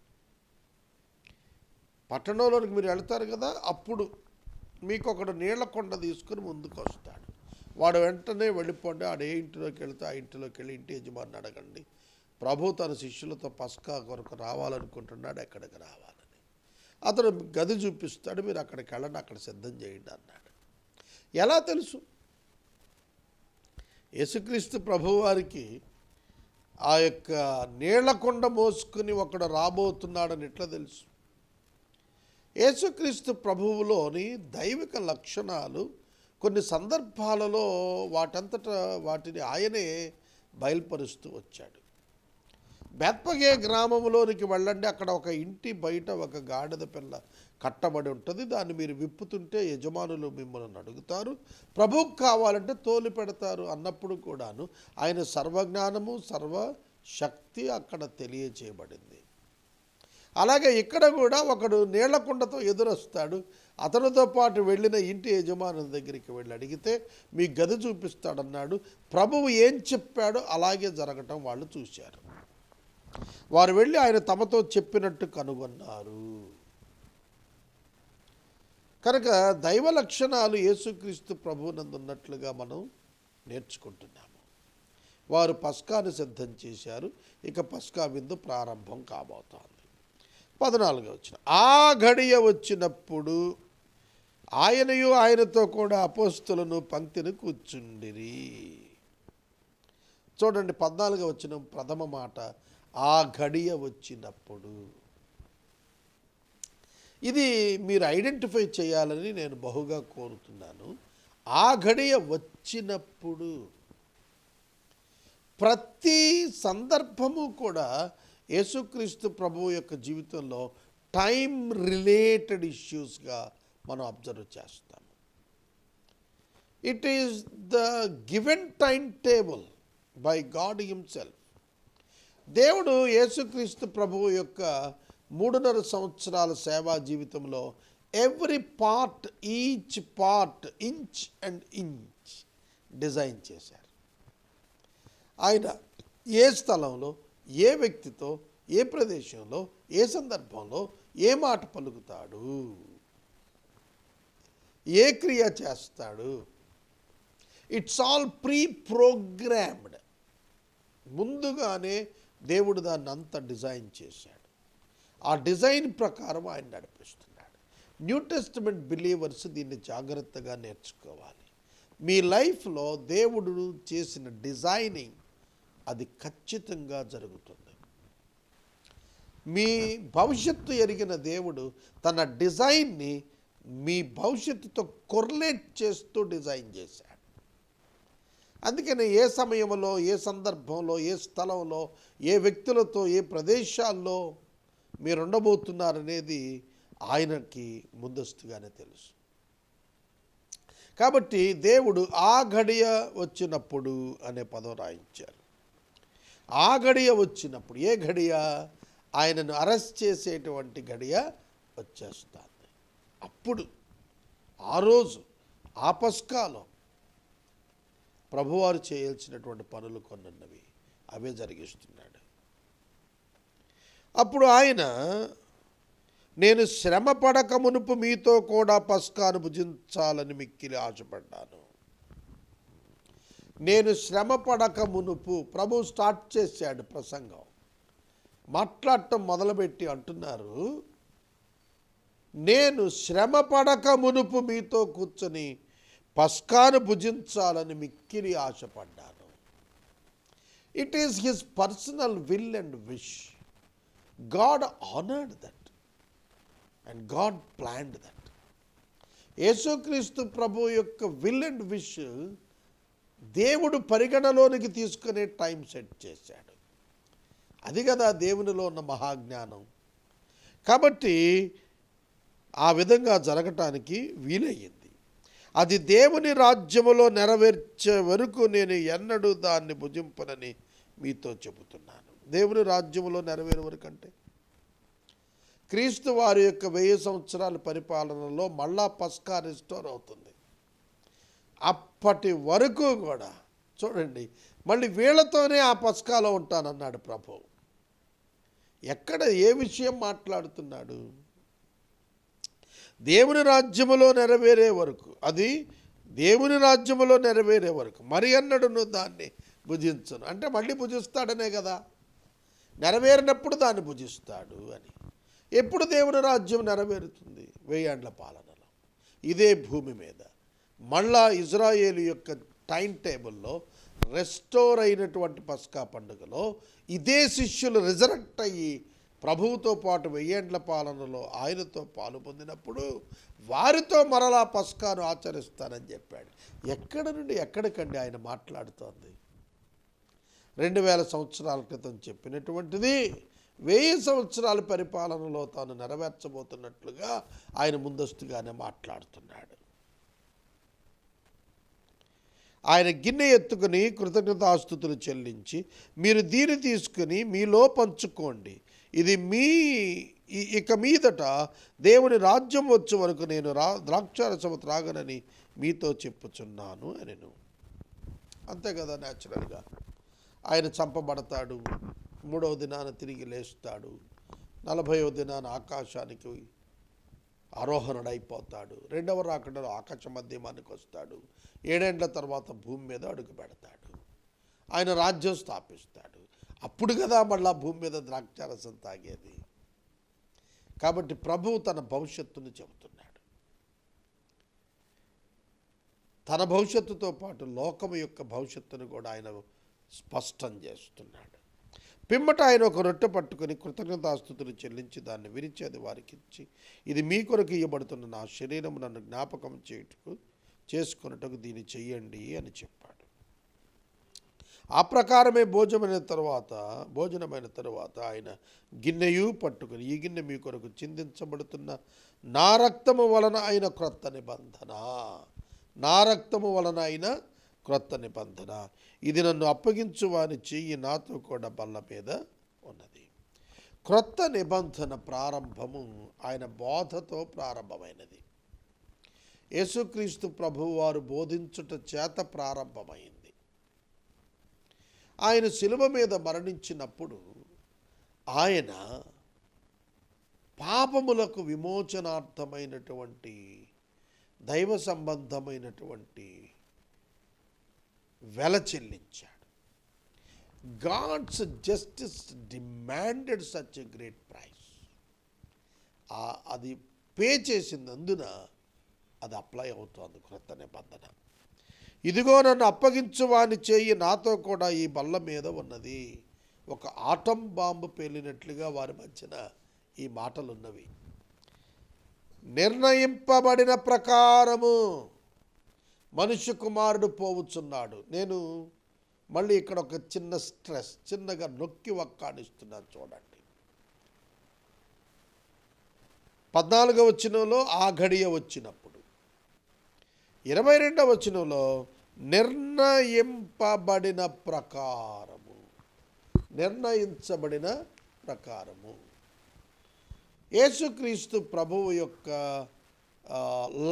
పట్టణంలోనికి మీరు వెళ్తారు కదా, అప్పుడు మీకు ఒకడు నీళ్ల కొండ తీసుకుని ముందుకు వస్తాడు. వాడు వెంటనే వెళ్ళిపోండి, ఆడు ఏ ఇంటిలోకి వెళ్తే ఆ ఇంటిలోకి వెళ్ళి ఇంటి యజమాని అడగండి, ప్రభు తన శిష్యులతో పస్కా కొరకు రావాలనుకుంటున్నాడు, ఎక్కడికి రావాలని. అతను గది చూపిస్తాడు, మీరు అక్కడికి వెళ్ళండి, అక్కడ సిద్ధం చేయండి అన్నాడు. ఎలా తెలుసు? యేసుక్రీస్తు ప్రభు వారికి ఆ యొక్క నీళ్లకొండ మోసుకుని ఒకడు రాబోతున్నాడని ఎట్లా తెలుసు? యేసుక్రీస్తు ప్రభువులోని దైవిక లక్షణాలు కొన్ని సందర్భాలలో వాటంతటా వాటిని ఆయనే బయలుపరుస్తూ వచ్చాడు. బెత్పగే గ్రామంలోనికి వెళ్ళండి, అక్కడ ఒక ఇంటి బయట ఒక గాడిద పిల్ల కట్టబడి ఉంటుంది, దాన్ని మీరు విప్పుతుంటే యజమానులు మిమ్మల్ని అడుగుతారు, ప్రభువుకు కావాలంటే తోలి పెడతారు అన్నప్పుడు కూడాను ఆయన సర్వజ్ఞానము సర్వశక్తి అక్కడ తెలియచేయబడింది. అలాగే ఇక్కడ కూడా ఒకడు నీళ్లకుండతో ఎదురొస్తాడు, అతనితో పాటు వెళ్ళిన ఇంటి యజమానుల దగ్గరికి వెళ్ళి అడిగితే మీ గది చూపిస్తాడన్నాడు. ప్రభువు ఏం చెప్పాడో అలాగే జరగటం వాళ్ళు చూశారు. వారు వెళ్ళి ఆయన తమతో చెప్పినట్టు కనుగొన్నారు. కనుక దైవ లక్షణాలు యేసుక్రీస్తు ప్రభువునందు ఉన్నట్లుగా మనం నేర్చుకుంటున్నాము. వారు పస్కాను సిద్ధం చేశారు, ఇక పస్కా విందు ప్రారంభం కాబోతోంది. 14వ వచనం, ఆ ఘడియ వచ్చినప్పుడు ఆయనయు ఆయనతో కూడా అపోస్తలును పంక్తిని కూర్చుండిరి. చూడండి, 14వ వచనం ప్రథమ మాట, ఆ ఘడియ వచ్చినప్పుడు. ఇది మీరు ఐడెంటిఫై చేయాలని నేను బహుగా కోరుతున్నాను. ఆ ఘడియ వచ్చినప్పుడు. ప్రతి సందర్భము కూడా యేసుక్రీస్తు ప్రభువు యొక్క జీవితంలో టైం రిలేటెడ్ ఇష్యూస్గా మనం అబ్జర్వ్ చేస్తాము. It is the given time table by God himself. దేవుడు యేసుక్రీస్తు ప్రభువు యొక్క 3.5 సంవత్సరాల సేవా జీవితంలో every part, each part, inch and inch design చేశారు. ఆయన ఏ స్థలంలో, ఏ వ్యక్తితో, ఏ ప్రదేశంలో, ఏ సందర్భంలో ఏ మాట పలుకుతాడు, ఏ క్రియ చేస్తాడు, ఇట్స్ ఆల్ ప్రీ ప్రోగ్రామ్డ్. ముందుగానే దేవుడు దాన్ని అంతా డిజైన్ చేశాడు. ఆ డిజైన్ ప్రకారం ఆయన నడిపిస్తున్నాడు. న్యూ టెస్టమెంట్ బిలీవర్స్ దీన్ని జాగ్రత్తగా నేర్చుకోవాలి. మీ లైఫ్లో దేవుడు చేసిన డిజైనింగ్ అది ఖచ్చితంగా జరుగుతుంది. మీ భవిష్యత్తు ఎరిగిన దేవుడు తన డిజైన్ని మీ భవిష్యత్తుతో కొర్లేట్ చేస్తూ డిజైన్ చేశాడు. అందుకని ఏ సమయంలో, ఏ సందర్భంలో, ఏ స్థలంలో, ఏ వ్యక్తులతో, ఏ ప్రదేశాల్లో మీరు ఉండబోతున్నారనేది ఆయనకి ముందస్తుగానే తెలుసు. కాబట్టి దేవుడు ఆ గడియ వచ్చినప్పుడు అనే పదం రాయించారు. ఆ గడియ వచ్చినప్పుడు, ఏ గడియ? ఆయనను అరెస్ట్ చేసేటువంటి గడియ వచ్చేస్తుంది. అప్పుడు ఆ రోజు ఆ పస్కాలో ప్రభువారు చేయాల్సినటువంటి పనులు కొన్నున్నవి అవే జరిగిస్తున్నాడు. అప్పుడు ఆయన, నేను శ్రమ పడక మునుపు మీతో కూడా పస్కాను భుజించాలని మిక్కిలి ఆశపడ్డాను. నేను శ్రమ పడక మునుపు ప్రభు స్టార్ట్ చేశాడు ప్రసంగం. మాట్లాడటం మొదలుపెట్టి అంటున్నారు, నేను శ్రమ పడక మునుపు మీతో కూర్చొని పస్కాను భుజించాలని మిక్కిలి ఆశపడ్డాను. It is his personal will and wish. God honoured that and God planned that. యేసుక్రీస్తు ప్రభు యొక్క విల్ అండ్ విష్ దేవుడు పరిగణలోనికి తీసుకునే టైం సెట్ చేశాడు. అది కదా దేవునిలో ఉన్న మహాజ్ఞానం. కాబట్టి ఆ విధంగా జరగటానికి వీలయ్యింది. అది దేవుని రాజ్యములో నెరవేర్చే వరకు నేను ఎన్నడూ దాన్ని భుజింపనని మీతో చెబుతున్నాను. దేవుని రాజ్యములో నెరవేరే వరకు అంటే క్రీస్తు వారి యొక్క 1000 సంవత్సరాల పరిపాలనలో మళ్ళా పస్కా రిస్టోర్ అవుతుంది. అప్పటి వరకు కూడా చూడండి, మళ్ళీ వీళ్ళతోనే ఆ పస్కాలో ఉంటానన్నాడు ప్రభు. ఎక్కడ ఏ విషయం మాట్లాడుతున్నాడు? దేవుని రాజ్యములో నెరవేరే వరకు, అది దేవుని రాజ్యములో నెరవేరే వరకు మరి అన్నడును దాన్ని భుజించను. అంటే మళ్ళీ భుజిస్తాడనే కదా, నెరవేరినప్పుడు దాన్ని భుజిస్తాడు అని. ఎప్పుడు దేవుని రాజ్యం నెరవేరుతుంది? 1000 ఏండ్ల పాలనలో ఇదే భూమి మీద మళ్ళా ఇజ్రాయేలు యొక్క టైం టేబుల్లో రెస్టోర్ అయినటువంటి పస్కా పండుగలో ఇదే శిష్యులు రిజరెక్ట్ అయ్యి ప్రభువుతో పాటు 1000 ఏండ్ల పాలనలో ఆయనతో పాలు పొందినప్పుడు వారితో మరలా పస్కాను ఆచరిస్తానని చెప్పాడు. ఎక్కడ నుండి ఎక్కడికండి ఆయన మాట్లాడుతోంది? 2000 సంవత్సరాల క్రితం చెప్పినటువంటిది 1000 సంవత్సరాల పరిపాలనలో తాను నెరవేర్చబోతున్నట్లుగా ఆయన ముందస్తుగానే మాట్లాడుతున్నాడు. ఆయన గిన్నె ఎత్తుకుని కృతజ్ఞతాస్తుతులు చెల్లించి, మీరు దీన్ని తీసుకుని మీలో పంచుకోండి, ఇది ఇక మీదట దేవుని రాజ్యం వచ్చే వరకు నేను ద్రాక్షారసము త్రాగనని మీతో చెప్పుచున్నాను అనెను. అంతే కదా, న్యాచురల్గా ఆయన చంపబడతాడు, 3వ దినాన తిరిగి లేస్తాడు, 40వ దినాన ఆకాశానికి ఆరోహణుడైపోతాడు, 2వ రాకడలో ఆకాశ మధ్యమానికి వస్తాడు, 7 ఏండ్ల తర్వాత భూమి మీద అడుగు పెడతాడు, ఆయన రాజ్యం స్థాపిస్తాడు. అప్పుడు కదా మళ్ళా భూమి మీద ద్రాక్షారసం తాగేది. కాబట్టి ప్రభువు తన భవిష్యత్తును చెబుతున్నాడు. తన భవిష్యత్తుతో పాటు లోకము యొక్క భవిష్యత్తును కూడా ఆయన స్పష్టం చేస్తున్నాడు. పిమ్మట ఆయన ఒక రొట్టె పట్టుకుని కృతజ్ఞతాస్తుతులు చెల్లించి దాన్ని విరిచి అది వారికి ఇచ్చి, ఇది మీ కొరకు ఇవ్వబడుతున్న నా శరీరం, నన్ను జ్ఞాపకం చేసుకున్నట్టుకు దీన్ని చెయ్యండి అని చెప్పాడు. ఆ ప్రకారమే భోజనమైన తరువాత ఆయన గిన్నెయు పట్టుకుని, ఈ గిన్నె మీ కొరకు చిందించబడుతున్న నా రక్తము వలన అయిన క్రొత్త నిబంధన, నా రక్తము వలన అయిన క్రొత్త నిబంధన, ఇది నన్ను అప్పగించు వాని చెయ్యి నాతో కూడా బల్ల మీద ఉన్నది. క్రొత్త నిబంధన ప్రారంభము ఆయన బోధతో ప్రారంభమైనది. యేసుక్రీస్తు ప్రభువు వారు బోధించుట చేత ప్రారంభమైంది. ఆయన శిలువ మీద మరణించినప్పుడు ఆయన పాపములకు విమోచనార్థమైనటువంటి దైవ సంబంధమైనటువంటి వెల చెల్లించాడు. God's justice demanded such a great price. అది పే చేసినందున అది అప్లై అవుతోంది క్రొత్త నిబంధన. ఇదిగో నన్ను అప్పగించు వాని చేయి నాతో కూడా ఈ బల్ల మీద ఉన్నది. ఒక ఆటం బాంబు పేలినట్లుగా వారి మధ్యన ఈ మాటలు ఉన్నవి. నిర్ణయింపబడిన ప్రకారము మనుష్య కుమారుడు పోవుచున్నాడు. నేను మళ్ళీ ఇక్కడ ఒక చిన్న స్ట్రెస్ చిన్నగా నొక్కి వక్కాడిస్తున్నాను చూడండి. 14వ వచనంలో ఆ ఘడియ వచ్చినప్పుడు, 22వ వచనంలో నిర్ణయింపబడిన ప్రకారము, నిర్ణయించబడిన ప్రకారము. యేసుక్రీస్తు ప్రభువు యొక్క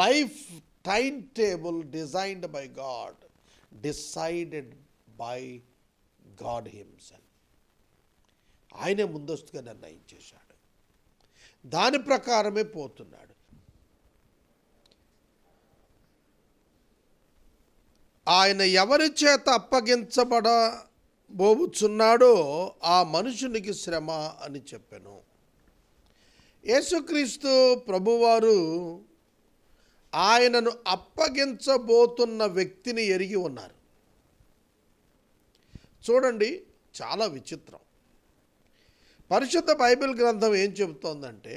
life time table designed by God, decided by God himself. ఆయనే ముందస్తుగా నిర్ణయించేశాడు, దాని ప్రకారమే పోతున్నాడు. ఆయన ఎవరి చేత అప్పగించబడబోచున్నాడో ఆ మనుషునికి శ్రమ అని చెప్పెను. యేసుక్రీస్తు ప్రభువారు ఆయనను అప్పగించబోతున్న వ్యక్తిని ఎరిగి ఉన్నారు. చూడండి, చాలా విచిత్రం. పరిశుద్ధ బైబిల్ గ్రంథం ఏం చెబుతోందంటే,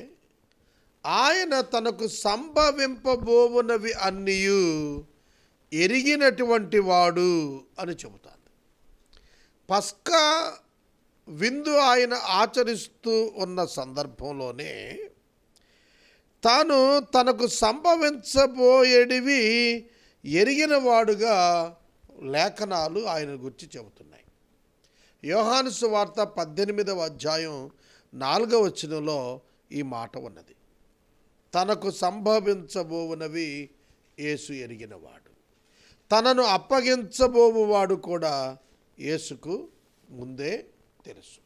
ఆయన తనకు సంభవింపబోవునవి అన్నీయు ఎరిగినటువంటి వాడు అని చెబుతోంది. పస్కా విందు ఆయన ఆచరిస్తూ ఉన్న సందర్భంలోనే తాను తనకు సంభవించబోయేటివి ఎరిగిన వాడుగా లేఖనాలు ఆయన గురించి చెబుతున్నాయి. యోహాను సువార్త 18వ అధ్యాయం 4వ వచనంలో ఈ మాట ఉన్నది. తనకు సంభవించబోవునవి యేసు ఎరిగినవాడు, తనను అప్పగించబోవువాడు కూడా యేసుకు ముందే తెలుసు.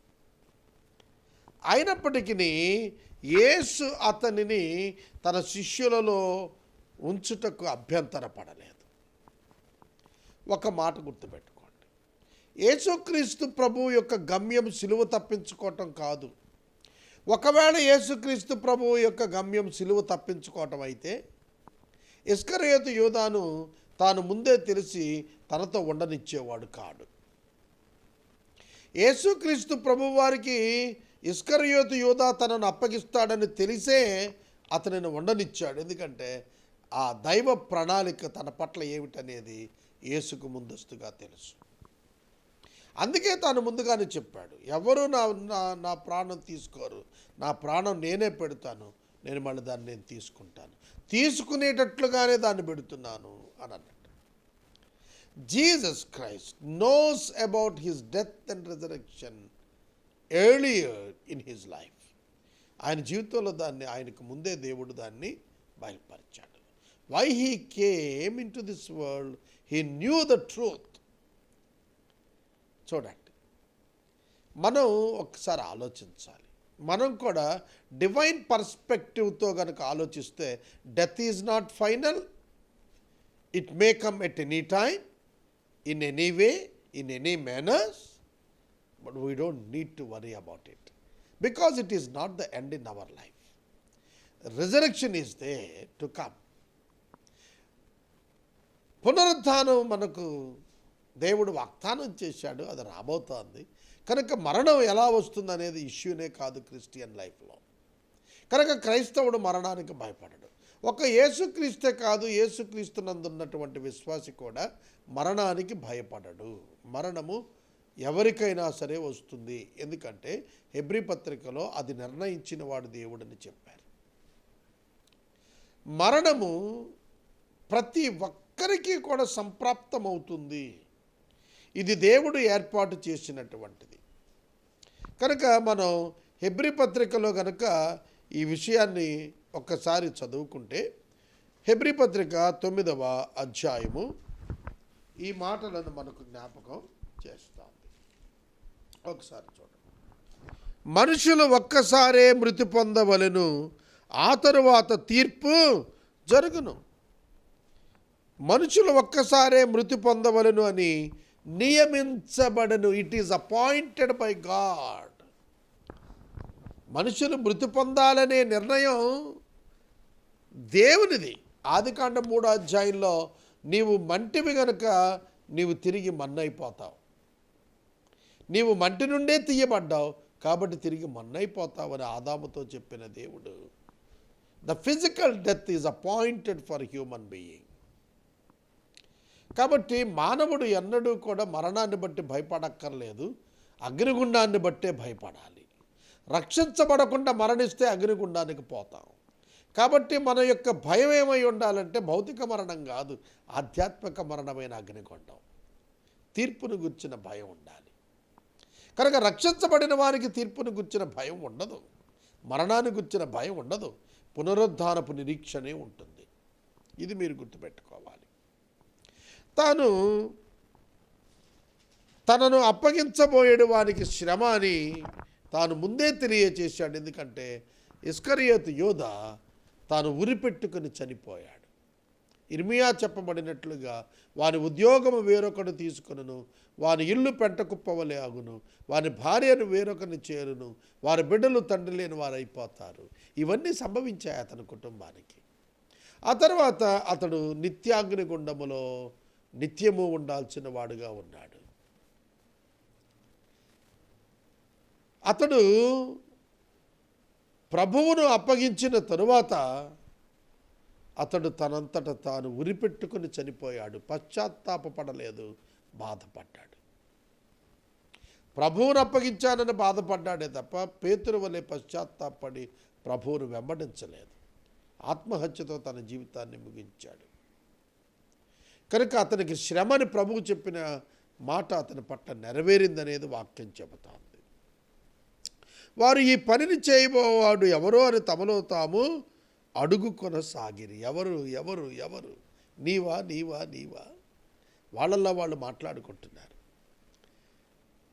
అయినప్పటికీ యేసు అతనిని తన శిష్యులలో ఉంచుటకు అభ్యంతరపడలేదు. ఒక మాట గుర్తుపెట్టుకోండి, యేసుక్రీస్తు ప్రభువు యొక్క గమ్యం సిలువ తప్పించుకోవటం కాదు. ఒకవేళ యేసుక్రీస్తు ప్రభువు యొక్క గమ్యం సిలువ తప్పించుకోవటం అయితే ఇస్కరియోతు యూదాను తాను ముందే తెలిసి తనతో ఉండనిచ్చేవాడు కాడు. యేసుక్రీస్తు ప్రభువారికి ఇస్కరియోతు యూదా తనను అప్పగిస్తాడని తెలిసే అతనిని ఉండనిచ్చాడు. ఎందుకంటే ఆ దైవ ప్రణాళిక తన పట్ల ఏమిటనేది యేసుకు ముందస్తుగా తెలుసు. అందుకే తాను ముందుగానే చెప్పాడు, ఎవరు నా ప్రాణం తీసుకోరు, నా ప్రాణం నేనే పెడతాను, నేను మళ్ళీ దాన్ని నేను తీసుకుంటాను, తీసుకునేటట్లుగానే దాన్ని పెడుతున్నాను అని అన్నట్టు. Jesus Christ knows about his death and resurrection earlier in his life. ఆయన జీవితంలో దాన్ని ఆయనకు ముందే దేవుడు దాన్ని బయలుపరిచాడు. Why he came into this world, he knew the truth. చూడండి, మనం ఒకసారి ఆలోచించాలి. మనం కూడా డివైన్ పర్స్పెక్టివ్తో కనుక ఆలోచిస్తే death is not final, it may come at any time, in any way, in any manners, but we don't need to worry about it because it is not the end in our life. Resurrection is there to come. పునరుత్థానం మనకు దేవుడు వాగ్దానం చేశాడు, అది రాబోతోంది. కనుక మరణం ఎలా వస్తుంది అనేది ఇష్యూనే కాదు క్రిస్టియన్ లైఫ్లో. కనుక క్రైస్తవుడు మరణానికి భయపడడు. ఒక యేసుక్రీస్తే కాదు, యేసుక్రీస్తునందున్నటువంటి విశ్వాసి కూడా మరణానికి భయపడడు. మరణము ఎవరికైనా సరే వస్తుంది, ఎందుకంటే హెబ్రీ పత్రికలో అది నిర్ణయించిన వాడు దేవుడని చెప్పారు. మరణము ప్రతి ఒక్కరికి కూడా సంప్రాప్తమవుతుంది. ఇది దేవుడు ఏర్పాటు చేసినటువంటిది. కనుక మనం హెబ్రీ పత్రికలో కనుక ఈ విషయాన్ని ఒక్కసారి చదువుకుంటే, హెబ్రీ పత్రిక 9వ అధ్యాయము ఈ మాటలను మనకు జ్ఞాపకం చేస్తుంది. ఒకసారి చూడండి. మనుషులు ఒక్కసారే మృతి పొందవలెను, ఆ తరువాత తీర్పు జరుగును. మనుషులు ఒక్కసారే మృతి పొందవలెను అని నియమించబడను. It is appointed by God. మనుషులు మృతి పొందాలనే నిర్ణయం దేవునిది. ఆదికాండం 3వ అధ్యాయంలో నీవు మంటివి గనుక నీవు తిరిగి మన్నైపోతావు, నీవు మంటి నుండే తీయబడ్డావు కాబట్టి తిరిగి మన్నైపోతావు అని ఆదాముతో చెప్పిన దేవుడు, the physical death is appointed for human being. కాబట్టి మానవుడు ఎన్నడూ కూడా మరణాన్ని బట్టి భయపడక్కర్లేదు, అగ్నిగుండాన్ని బట్టే భయపడాలి. రక్షించబడకుండా మరణిస్తే అగ్నిగుండానికి పోతాం. కాబట్టి మన యొక్క భయం ఏమై ఉండాలంటే భౌతిక మరణం కాదు, ఆధ్యాత్మిక మరణమైన అగ్నిగుండం, తీర్పును గుర్చిన భయం ఉండాలి. కనుక రక్షించబడిన వారికి తీర్పును గుర్చిన భయం ఉండదు, మరణాన్ని గుర్చిన భయం ఉండదు, పునరుద్ధానపు నిరీక్షణే ఉంటుంది. ఇది మీరు గుర్తుపెట్టుకోవాలి. తనను అప్పగించబోయేడు వానికి శ్రమ అని తాను ముందే తెలియచేశాడు. ఎందుకంటే ఇస్కరియోతు యోధ తాను ఉరిపెట్టుకుని చనిపోయాడు. ఇర్మియా చెప్పబడినట్లుగా వాని ఉద్యోగము వేరొకడు తీసుకొనును, వాని ఇల్లు పెంటకుప్పవలే అగును, వాని భార్యను వేరొకరిని చేరును, వారి బిడ్డలు తండ్రి లేని వారు అయిపోతారు. ఇవన్నీ సంభవించాయి అతని కుటుంబానికి. ఆ తర్వాత అతడు నిత్యాగ్నిగుండములో నిత్యము ఉండాల్సిన వాడుగా ఉన్నాడు. అతడు ప్రభువును అప్పగించిన తరువాత అతడు తనంతట తాను ఉరిపెట్టుకుని చనిపోయాడు. పశ్చాత్తాపపడలేదు, బాధపడ్డాడు. ప్రభువును అప్పగించానని బాధపడ్డాడే తప్ప పేతురు వలె పశ్చాత్తాపడి ప్రభువును వెంబడించలేదు. ఆత్మహత్యతో తన జీవితాన్ని ముగించాడు. కనుక అతనికి శ్రమని ప్రభువు చెప్పిన మాట అతని పట్ల నెరవేరిందనేది వాక్యం చెబుతోంది. వారు ఈ పనిని చేయబోవాడు ఎవరో అని తమలో తాము అడుగుకొనసాగిరి. ఎవరు ఎవరు ఎవరు, నీవా నీవా నీవా, వాళ్ళల్లో వాళ్ళు మాట్లాడుకుంటున్నారు.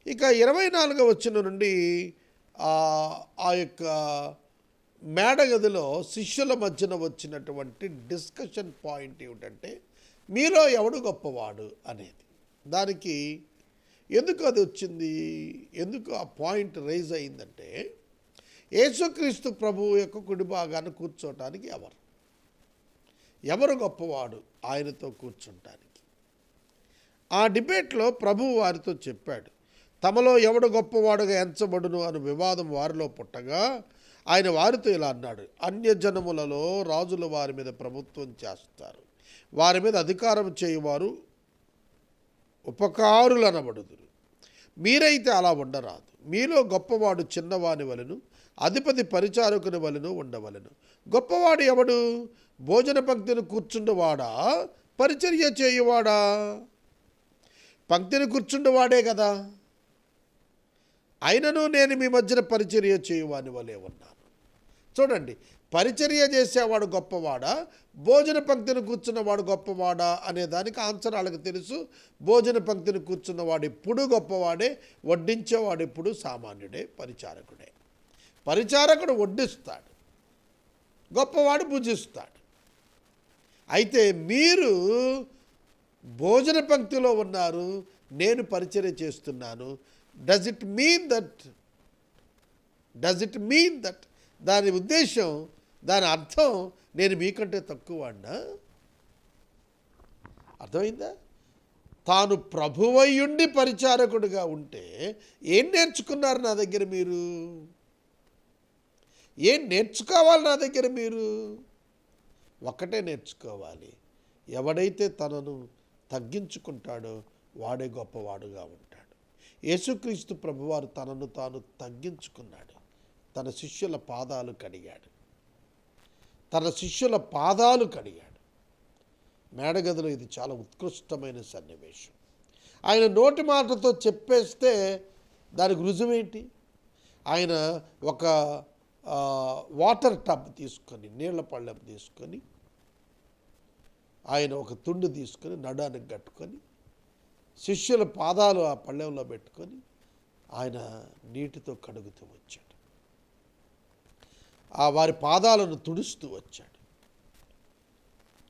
ఇక 24వ వచనం నుండి ఆ యొక్క మేడగదిలో శిష్యుల మధ్యన వచ్చినటువంటి డిస్కషన్ పాయింట్ ఏమిటంటే మీలో ఎవడు గొప్పవాడు అనేది. దానికి ఎందుకు అది వచ్చింది, ఎందుకు ఆ పాయింట్ రైజ్ అయిందంటే యేసుక్రీస్తు ప్రభువు యొక్క కుడి భాగాన కూర్చోటానికి ఎవరు గొప్పవాడు ఆయనతో కూర్చుంటానికి. ఆ డిబేట్లో ప్రభువు వారితో చెప్పాడు, తమలో ఎవడు గొప్పవాడుగా ఎంచబడును అని వివాదం వారిలో పుట్టగా ఆయన వారితో ఇలా అన్నాడు, అన్యజనములలో రాజులు వారి మీద ప్రభుత్వం చేస్తారు, వారి మీద అధికారం చేయువారు ఉపకారులు అనబడుదురు. మీరైతే అలా ఉండరాదు. మీలో గొప్పవాడు చిన్నవాని వలెను, అధిపతి పరిచారకుని వలెను ఉండవలెను. గొప్పవాడు ఎవడు? భోజన పంక్తిని కూర్చుండవాడా, పరిచర్య చేయువాడా? పంక్తిని కూర్చుండవాడే కదా. అయినను నేను మీ మధ్యన పరిచర్య చేయువాని వలె ఉన్నాను. చూడండి, పరిచర్య చేసేవాడు గొప్పవాడా, భోజన పంక్తిని కూర్చున్నవాడు గొప్పవాడా అనే దానికి ఆన్సర్ వాళ్ళకి తెలుసు. భోజన పంక్తిని కూర్చున్నవాడు ఎప్పుడు గొప్పవాడే, వడ్డించేవాడు ఎప్పుడు సామాన్యుడే, పరిచారకుడే. పరిచారకుడు వడ్డిస్తాడు, గొప్పవాడు భుజిస్తాడు. అయితే మీరు భోజన పంక్తిలో ఉన్నారు, నేను పరిచర్య చేస్తున్నాను. డస్ ఇట్ మీన్ దట్ దాని ఉద్దేశం, దాని అర్థం నేను మీకంటే తక్కువ వాడినా? అర్థమైందా? తాను ప్రభువయ్యుండి పరిచారకుడిగా ఉంటే ఏం నేర్చుకున్నారు నా దగ్గర మీరు? ఏం నేర్చుకోవాలి నా దగ్గర మీరు? ఒక్కటే నేర్చుకోవాలి, ఎవడైతే తనను తగ్గించుకుంటాడో వాడే గొప్పవాడుగా ఉంటాడు. యేసుక్రీస్తు ప్రభువారు తనను తాను తగ్గించుకున్నాడు, తన శిష్యుల పాదాలు కడిగాడు. మేడగదిలో ఇది చాలా ఉత్కృష్టమైన సన్నివేశం. ఆయన నోటి మాటతో చెప్పేస్తే దానికి రుజువేంటి? ఆయన ఒక వాటర్ టబ్ తీసుకొని, నీళ్ల పళ్ళెం తీసుకొని, ఆయన ఒక తుండు తీసుకొని నడానికి కట్టుకొని, శిష్యుల పాదాలు ఆ పళ్ళెంలో పెట్టుకొని ఆయన నీటితో కడుగుతూ వచ్చాడు. వారి పాదాలను తుడుస్తూ వచ్చాడు.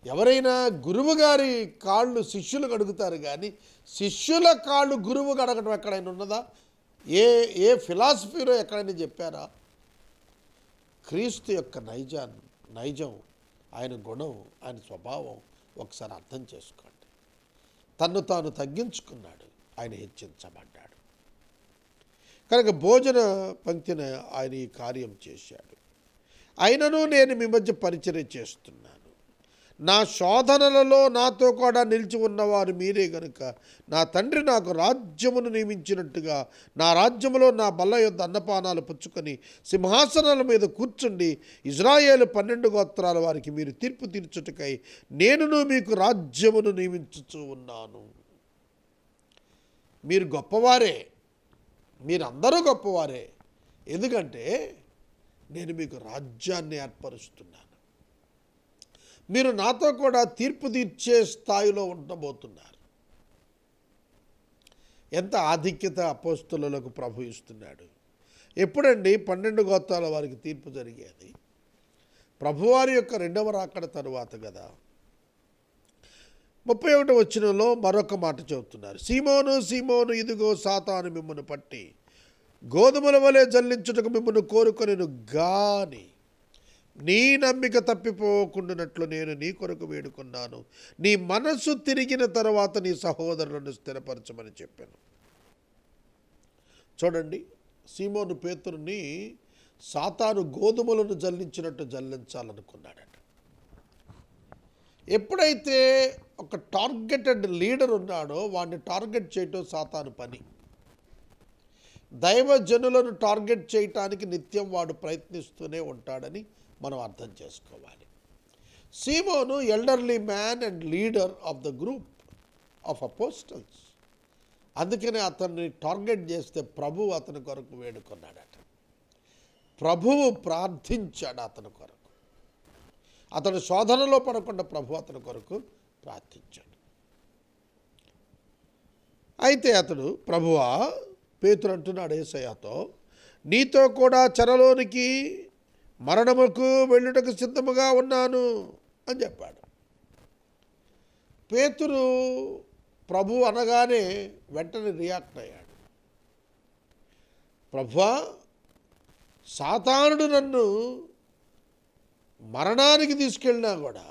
ఎవరైనా గురువు గారి కాళ్ళు శిష్యులు కడుగుతారు, కానీ శిష్యుల కాళ్ళు గురువు కడగడం ఎక్కడైనా ఉన్నదా? ఏ ఫిలాసఫీలో ఎక్కడైనా చెప్పారా? క్రీస్తు యొక్క నైజం, ఆయన గుణం, ఆయన స్వభావం ఒకసారి అర్థం చేసుకోండి. తన్ను తాను తగ్గించుకున్నాడు, ఆయన హెచ్చించబడ్డాడు. కనుక భోజన పంక్తిన ఆయన ఈ కార్యం చేశాడు. అయినను నేను మీ మధ్య పరిచర్య చేస్తున్నాను. నా శోధనలలో నాతో కూడా నిలిచి ఉన్నవారు మీరే గనుక నా తండ్రి నాకు రాజ్యమును నియమించినట్టుగా నా రాజ్యములో నా బల్ల యొద్ద అన్నపానాలు పుచ్చుకొని సింహాసనాల మీద కూర్చుండి ఇజ్రాయేలు 12 గోత్రాల వారికి మీరు తీర్పు తీర్చుటకై నేనును మీకు రాజ్యమును నియమించుచూ ఉన్నాను. మీరు గొప్పవారే, మీరందరూ గొప్పవారే, ఎందుకంటే నేను మీకు రాజ్యాన్ని ఏర్పరుస్తున్నాను. మీరు నాతో కూడా తీర్పు తీర్చే స్థాయిలో ఉండబోతున్నారు. ఎంత ఆధిక్యత అపోస్తలులకు ప్రభు ఇస్తున్నాడు. ఎప్పుడండి 12 గోత్రాల వారికి తీర్పు జరిగేది? ప్రభువారి యొక్క 2వ రాకడ తరువాత కదా. 31వ వచనంలో మరొక మాట చెబుతున్నారు. సీమోను సీమోను, ఇదిగో సాతాను మిమ్మను పట్టి గోధుమల వలె జల్లించుటకు మిమ్మల్ని కోరుకొనెను, గాని నీ నమ్మిక తప్పిపోకుండానట్లు నేను నీ కొరకు వేడుకున్నాను. నీ మనస్సు తిరిగిన తర్వాత నీ సహోదరులను స్థిరపరచమని చెప్పాను. చూడండి, సీమోను పేతురుని సాతాను గోధుమలను జల్లించినట్టు జల్లించాలనుకున్నాడట. ఎప్పుడైతే ఒక టార్గెటెడ్ లీడర్ ఉన్నాడో వాడిని టార్గెట్ చేయటం సాతాను పని. దైవజనులను టార్గెట్ చేయటానికి నిత్యం వాడు ప్రయత్నిస్తూనే ఉంటాడని మనం అర్థం చేసుకోవాలి. సీమోను elderly man and leader of the group of apostles. అందుకనే అతన్ని టార్గెట్ చేస్తే ప్రభువు అతని కొరకు వేడుకున్నాడట. ప్రభువు ప్రార్థించాడు అతని కొరకు. అతడు శోధనలో పడకుండా ప్రభు అతని కొరకు ప్రార్థించాడు. అయితే అతడు, ప్రభువా, పేతురు అంటున్నాడు యేసయ్యతో, నీతో కూడా చెరలోనికి మరణముకు వెళ్ళుటకు సిద్ధముగా ఉన్నాను అని చెప్పాడు. పేతురు ప్రభు అనగానే వెంటనే రియాక్ట్ అయ్యాడు. ప్రభువా, సాతానుడు నన్ను మరణానికి తీసుకెళ్ళినా కూడా,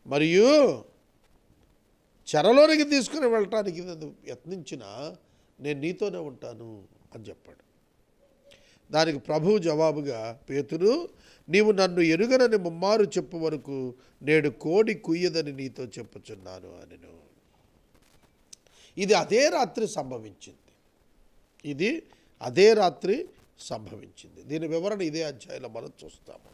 మరియు చెరలోనికి తీసుకుని వెళ్ళటానికి యత్నించినా నేను నీతోనే ఉంటాను అని చెప్పాడు. దానికి ప్రభువు జవాబుగా, పేతురు, నీవు నన్ను ఎరుగనని ముమ్మారు చెప్పు వరకు నేడు కోడి కుయ్యదని నీతో చెప్పుచున్నాను అనెను. ఇది అదే రాత్రి సంభవించింది. దీని వివరణ ఇదే అధ్యాయంలో మనం చూస్తాము.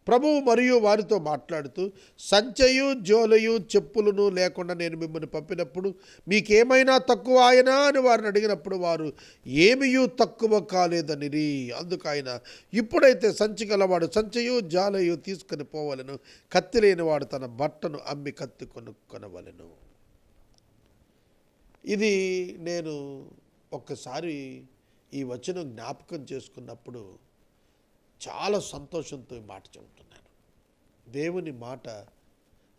ప్రభువు మరియు వారితో మాట్లాడుతూ, సంచయు జోలయు చెప్పులను లేకుండా నేను మిమ్మల్ని పంపినప్పుడు మీకేమైనా తక్కువ ఆయనా అని వారిని అడిగినప్పుడు వారు ఏమీయూ తక్కువ కాలేదనిరి. అందుకు ఆయన, ఇప్పుడైతే సంచి గలవాడు సంచయు జాలయు తీసుకొని పోవలెను, కత్తి లేనివాడు తన బట్టను అమ్మి కత్తి కొనుక్కొనవలెను. ఇది నేను ఒక్కసారి ఈ వచనం జ్ఞాపకం చేసుకున్నప్పుడు చాలా సంతోషంతో ఈ మాట చెబుతున్నాను. దేవుని మాట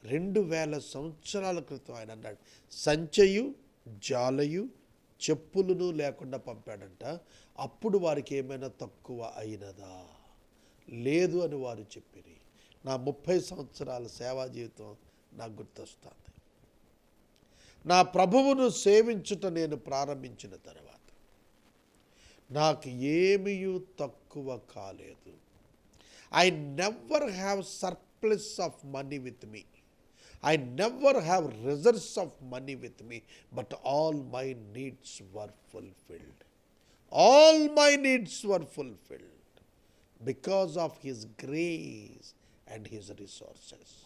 2000 సంవత్సరాల క్రితం ఆయన అన్నాడు, సంచయు జాలయు చెప్పులను లేకుండా పంపాడంట. అప్పుడు వారికి ఏమైనా తక్కువ అయినదా? లేదు అని వారు చెప్పిరి. నా 30 సంవత్సరాల సేవా జీవితం నాకు గుర్తొస్తుంది. నా ప్రభువును సేవించుట నేను ప్రారంభించిన తర్వాత నాకు ఏమీయూ తక్కువ కాలేదు. I never have surplus of money with me. I never have reserves of money with me, but all my needs were fulfilled. All my needs were fulfilled because of his grace and his resources.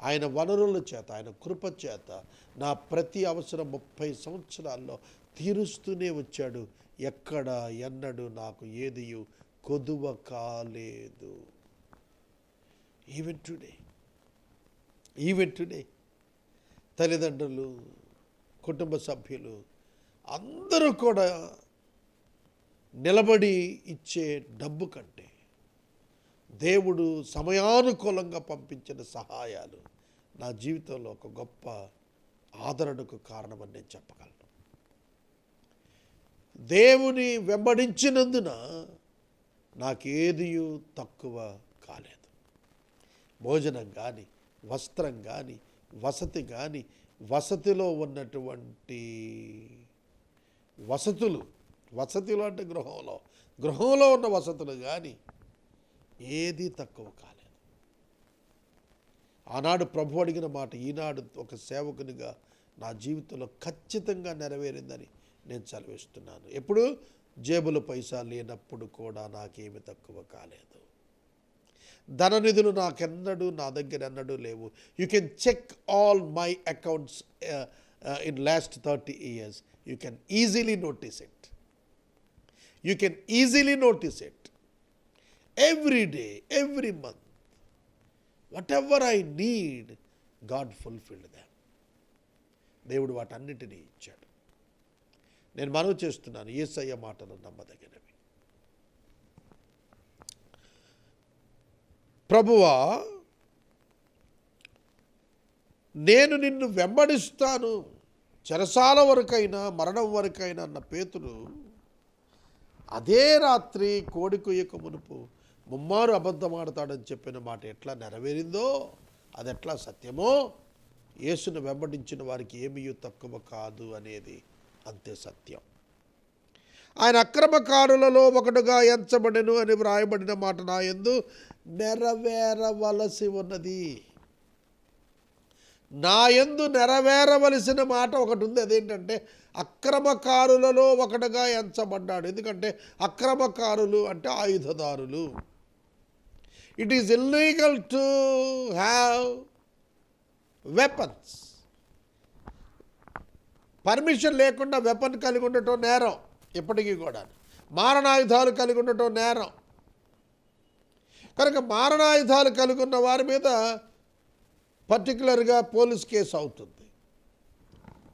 ఆయన వనరుల చేత, ఆయన కృప చేత నా ప్రతి అవసరం 30 సంవత్సరాల్లో తీరుస్తూనే వచ్చాడు. ఎక్కడ ఎన్నడూ నాకు ఏదియు కొదువ కాలేదు. ఈవెన్ టుడే తల్లిదండ్రులు, కుటుంబ సభ్యులు అందరూ కూడా నిలబడి ఇచ్చే డబ్బు కంటే దేవుడు సమయానుకూలంగా పంపించిన సహాయాలు నా జీవితంలో ఒక గొప్ప ఆదరణకు కారణమని నేను చెప్పగలను. దేవుని వెంబడించినందున నాకేది తక్కువ కాలేదు. భోజనం కానీ, వస్త్రం కానీ, వసతి కానీ, వసతిలో ఉన్నటువంటి వసతులు అంటే గృహంలో ఉన్న వసతులు కానీ ఏదీ తక్కువ కాలేదు. ఆనాడు ప్రభు అడిగిన మాట ఈనాడు ఒక సేవకునిగా నా జీవితంలో ఖచ్చితంగా నెరవేరిందని నేను సెలవిస్తున్నాను. ఎప్పుడు జేబులో పైసా లేనప్పుడు కూడా నాకేమి తక్కువ కాలేదు. ధననిధులు నాకెన్నడూ నా దగ్గర ఎన్నడూ లేవు. You can check all my accounts in last 30 years. You can easily notice it. You can easily notice it. Every day, every month, whatever I need, God fulfilled them. దేవుడు వాటన్నిటినీ ఇచ్చాడు. నేను మనవి చేస్తున్నాను, యేసయ్య మాటలు నమ్మదగినవి. ప్రభువా, నేను నిన్ను వెంబడిస్తాను చెరసాల వరకైనా మరణం వరకైనా అన్న పేతురు అదే రాత్రి కోడి కొయ్యక మునుపు ముమ్మారు అబద్ధమాడతాడని చెప్పిన మాట ఎట్లా నెరవేరిందో, అది ఎట్లా సత్యమో, యేసును వెంబడించిన వారికి ఏమీ తక్కువ కాదు అనేది అంతే సత్యం. ఆయన అక్రమకారులలో ఒకడుగా ఎంచబడెను అని వ్రాయబడిన మాట నా యందు నెరవేరవలసి ఉన్నది. నా యందు నెరవేరవలసిన మాట ఒకటి ఉంది. అదేంటంటే అక్రమకారులలో ఒకటిగా ఎంచబడ్డాడు. ఎందుకంటే అక్రమకారులు అంటే ఆయుధదారులు. It is illegal to have weapons. Permission లేకుండా వెపన్ కలిగి ఉండటం నేరం. ఇప్పటికీ కూడా మారణాయుధాలు కలిగి ఉండటం నేరం. కనుక మారణాయుధాలు కలిగి ఉన్న వారి మీద పర్టికులర్గా పోలీస్ కేసు అవుతుంది.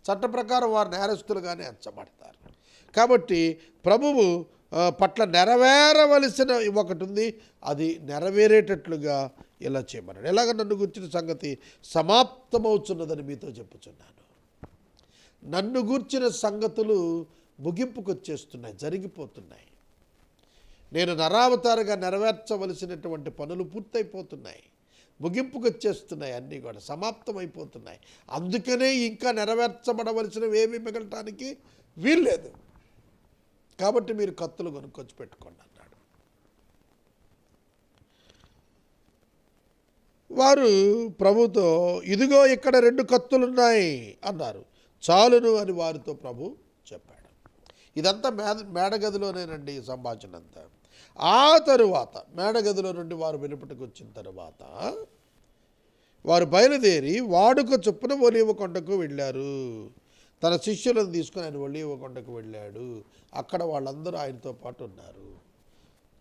చట్ట ప్రకారం వారు నేరస్తులుగానే ఎంచబడతారు. కాబట్టి ప్రభువు పట్ల నెరవేరవలసిన ఒకటి ఉంది, అది నెరవేరేటట్లుగా ఇలా చేయమన్నాడు. ఎలాగ నన్ను గుర్చిన సంగతి సమాప్తమవుతున్నదని మీతో చెప్పుచున్నాను. నన్ను గూర్చిన సంగతులు ముగింపుకు వచ్చేస్తున్నాయి, జరిగిపోతున్నాయి. నేను నరావతారుగా నెరవేర్చవలసినటువంటి పనులు పూర్తయిపోతున్నాయి, ముగింపుకు వచ్చేస్తున్నాయి, అన్నీ కూడా సమాప్తమైపోతున్నాయి. అందుకనే ఇంకా నెరవేర్చబడవలసినవి ఏమీ మిగలటానికి వీల్లేదు. కాబట్టి మీరు కత్తులు కొనుక్కొచ్చి పెట్టుకోండి అన్నాడు. వారు ప్రభుతో ఇదిగో ఇక్కడ 2 కత్తులున్నాయి అన్నారు. చాలును అని వారితో ప్రభు చెప్పాడు. ఇదంతా మేడగదిలోనేనండి ఈ సంభాషణ అంతా. ఆ తరువాత మేడగదిలో నుండి వారు వెలుపటికి వచ్చిన తరువాత వారు బయలుదేరి వాడుక చొప్పున ఒలీవ కొండకు వెళ్ళారు. తన శిష్యులను తీసుకుని ఆయన ఒలీవ కొండకు వెళ్ళాడు. అక్కడ వాళ్ళందరూ ఆయనతో పాటు ఉన్నారు.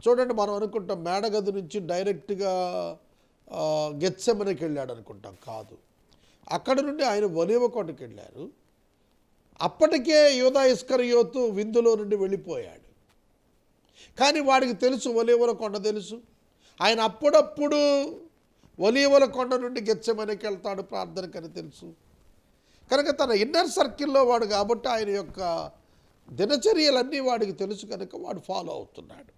చూడండి, మనం అనుకుంటాం మేడగది నుంచి డైరెక్ట్గా గెత్సెమనకి వెళ్ళాడు అనుకుంటాం. కాదు, అక్కడ నుండి ఆయన ఒలీవ కొండకు వెళ్ళారు. అప్పటికే యూదా ఇస్కరియోతు విందులో నుండి వెళ్ళిపోయాడు. కానీ వాడికి తెలుసు, ఒలీవల కొండ తెలుసు. ఆయన అప్పుడప్పుడు ఒలీవల కొండ నుండి గెత్సెమనకి వెళ్తాడు ప్రార్థనకని తెలుసు. కనుక తన ఇన్నర్ సర్కిల్లో వాడు కాబట్టి ఆయన యొక్క దినచర్యలన్నీ వాడికి తెలుసు. కనుక వాడు ఫాలో అవుతున్నాడు.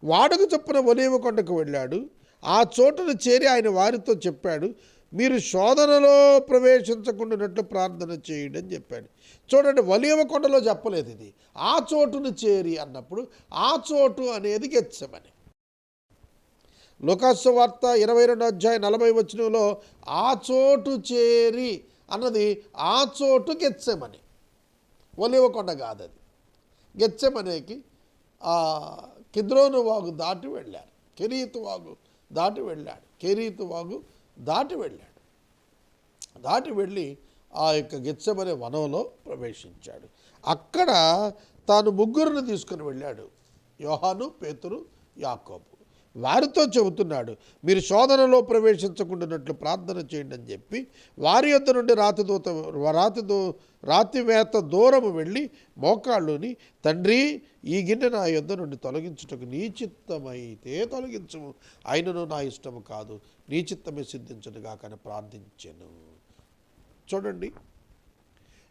వాడుకు చొప్పున ఒలీవ కొండకు వెళ్ళాడు. ఆ చోటును చేరి ఆయన వారితో చెప్పాడు, మీరు శోధనలో ప్రవేశించకుండానట్లు ప్రార్థన చేయండి అని చెప్పాడు. చూడండి, ఒలీవ కొండలో చెప్పలేదు ఇది. ఆ చోటును చేరి అన్నప్పుడు ఆ చోటు అనేది గెత్సెమనే. లూకాసు వార్త 22:40 ఆ చోటు చేరి అన్నది ఆ చోటు గెత్సెమనే, ఒలీవ కొండ కాదు అది. గెత్సెమనేకి కిద్రోను వాగు దాటి వెళ్ళారు. కెరీతు వాగు దాటి వెళ్ళాడు. దాటి వెళ్ళి ఆ యొక్క గెత్సెమనే వనంలో ప్రవేశించాడు. అక్కడ తాను 3 తీసుకుని వెళ్ళాడు. యోహాను, పేతురు, యాకోబు. వారితో చెబుతున్నాడు, మీరు శోధనలో ప్రవేశించకుండానట్లు ప్రార్థన చేయండి అని చెప్పి వారి యొద్ద నుండి రాతివేత దూరము వెళ్ళి మోకాళ్ళుని, తండ్రి ఈ గిన్నె నా యొద్ద నుండి తొలగించుటకు నీ చిత్తమైతే తొలగించము, అయినను నా ఇష్టము కాదు నీ చిత్తమే సిద్ధించునుగా కానీ ప్రార్థించెను. చూడండి,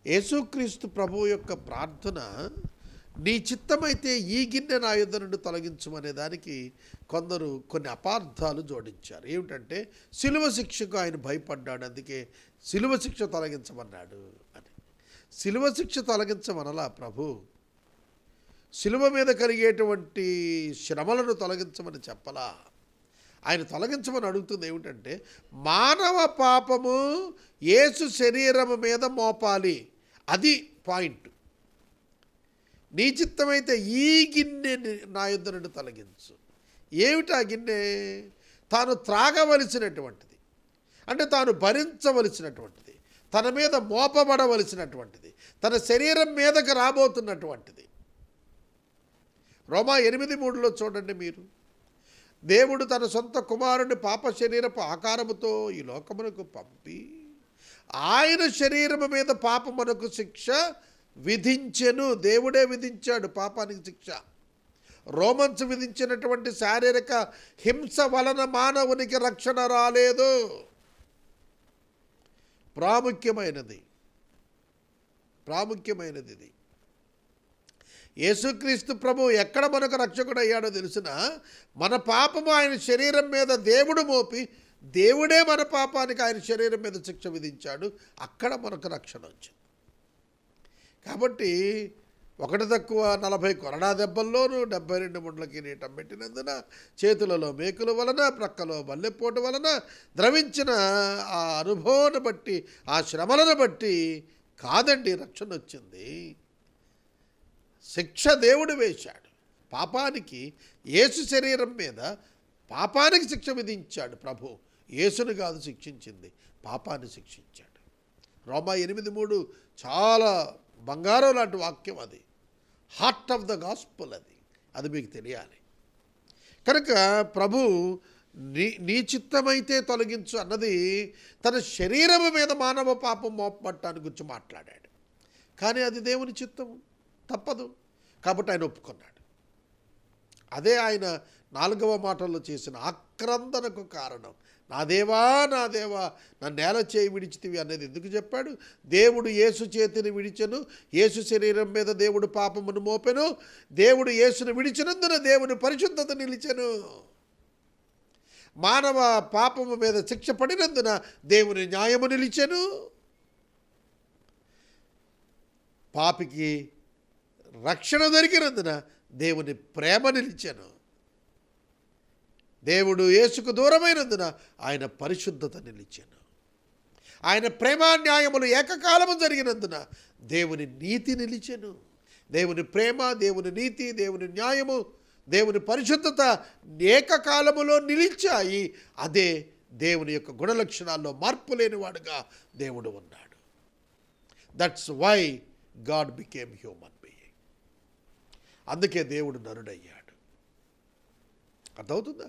యేసుక్రీస్తు ప్రభువు యొక్క ప్రార్థన నీ చిత్తమైతే ఈ గిన్నె నా యొద్ద నుండి తొలగించమనే దానికి కొందరు కొన్ని అపార్థాలు జోడించారు. ఏమిటంటే శిలువ శిక్షకు ఆయన భయపడ్డాడు, అందుకే శిలువ శిక్ష తొలగించమన్నాడు అని. శిలువ శిక్ష తొలగించమనలా ప్రభు, శిలువ మీద కలిగేటువంటి శ్రమలను తొలగించమని చెప్పలా. ఆయన తొలగించమని అడుగుతుంది ఏమిటంటే మానవ పాపము యేసు శరీరము మీద మోపాలి, అది పాయింట్. నీ చిత్తమైతే ఈ గిన్నె నా యొద్ద నుండి తొలగించు. ఏమిటి ఆ గిన్నె? తాను త్రాగవలసినటువంటిది, అంటే తాను భరించవలసినటువంటిది, తన మీద మోపబడవలసినటువంటిది, తన శరీరం మీదకి రాబోతున్నటువంటిది. రోమా 8:3 చూడండి మీరు, దేవుడు తన సొంత కుమారుని పాప శరీరపు ఆకారముతో ఈ లోకమునకు పంపి ఆయన శరీరము మీద పాపమునకు శిక్ష విధించెను. దేవుడే విధించాడు పాపానికి శిక్ష. రోమన్స్ విధించినటువంటి శారీరక హింస వలన మానవునికి రక్షణ రాలేదు. ప్రాముఖ్యమైనది ఇది. యేసుక్రీస్తు ప్రభు ఎక్కడ మనకు రక్షకుడు అయ్యాడో తెలిసిన, మన పాపము ఆయన శరీరం మీద దేవుడు మోపి దేవుడే మన పాపానికి ఆయన శరీరం మీద శిక్ష విధించాడు. అక్కడ మనకు రక్షణ వచ్చింది. కాబట్టి 1 తక్కువ 40 కొరడా దెబ్బల్లోనూ 72 ముండ్ల కిరీటం పెట్టినందున, చేతులలో మేకుల వలన, ప్రక్కలో బల్లెపోటు వలన ద్రవించిన ఆ అనుభవాన్ని బట్టి, ఆ శ్రమలను బట్టి కాదండి రక్షణ వచ్చింది. శిక్ష దేవుడు వేశాడు పాపానికి. యేసు శరీరం మీద పాపానికి శిక్ష విధించాడు ప్రభు. యేసును కాదు శిక్షించింది, పాపాన్ని శిక్షించాడు. రోమా 8:3 చాలా బంగారం లాంటి వాక్యం. అది హార్ట్ ఆఫ్ ద గాస్పుల్. అది మీకు తెలియాలి. కనుక ప్రభు నీ చిత్తమైతే తొలగించు అన్నది తన శరీరము మీద మానవ పాపం మోపబట్టాన్ని గురించి మాట్లాడాడు. కానీ అది దేవుని చిత్తము, తప్పదు. కాబట్టి ఆయన ఒప్పుకున్నాడు. అదే ఆయన 4వ మాటల్లో చేసిన ఆక్రందనకు కారణం. నా దేవా నా దేవా నన్ను నేల చేయి విడిచితివి అనేది ఎందుకు చెప్పాడు? దేవుడు యేసు చేతిని విడిచెను, యేసు శరీరం మీద దేవుడు పాపమును మోపెను. దేవుడు యేసును విడిచినందున దేవుని పరిశుద్ధత నిలిచెను. మానవ పాపము మీద శిక్ష పడినందున దేవుని న్యాయము నిలిచెను. పాపికి రక్షణ దొరికినందున దేవుని ప్రేమ నిలిచెను. దేవుడు యేసుకు దూరమైనందున ఆయన పరిశుద్ధత నిలిచెను. ఆయన ప్రేమ న్యాయములు ఏకకాలము జరిగినందున దేవుని నీతి నిలిచెను. దేవుని ప్రేమ, దేవుని నీతి, దేవుని న్యాయము, దేవుని పరిశుద్ధత ఏకకాలములో నిలిచాయి. అదే దేవుని యొక్క గుణలక్షణాల్లో మార్పు లేనివాడుగా దేవుడు ఉన్నాడు. That's why God became human being. అందుకే దేవుడు నరుడయ్యాడు. అర్థమవుతుందా?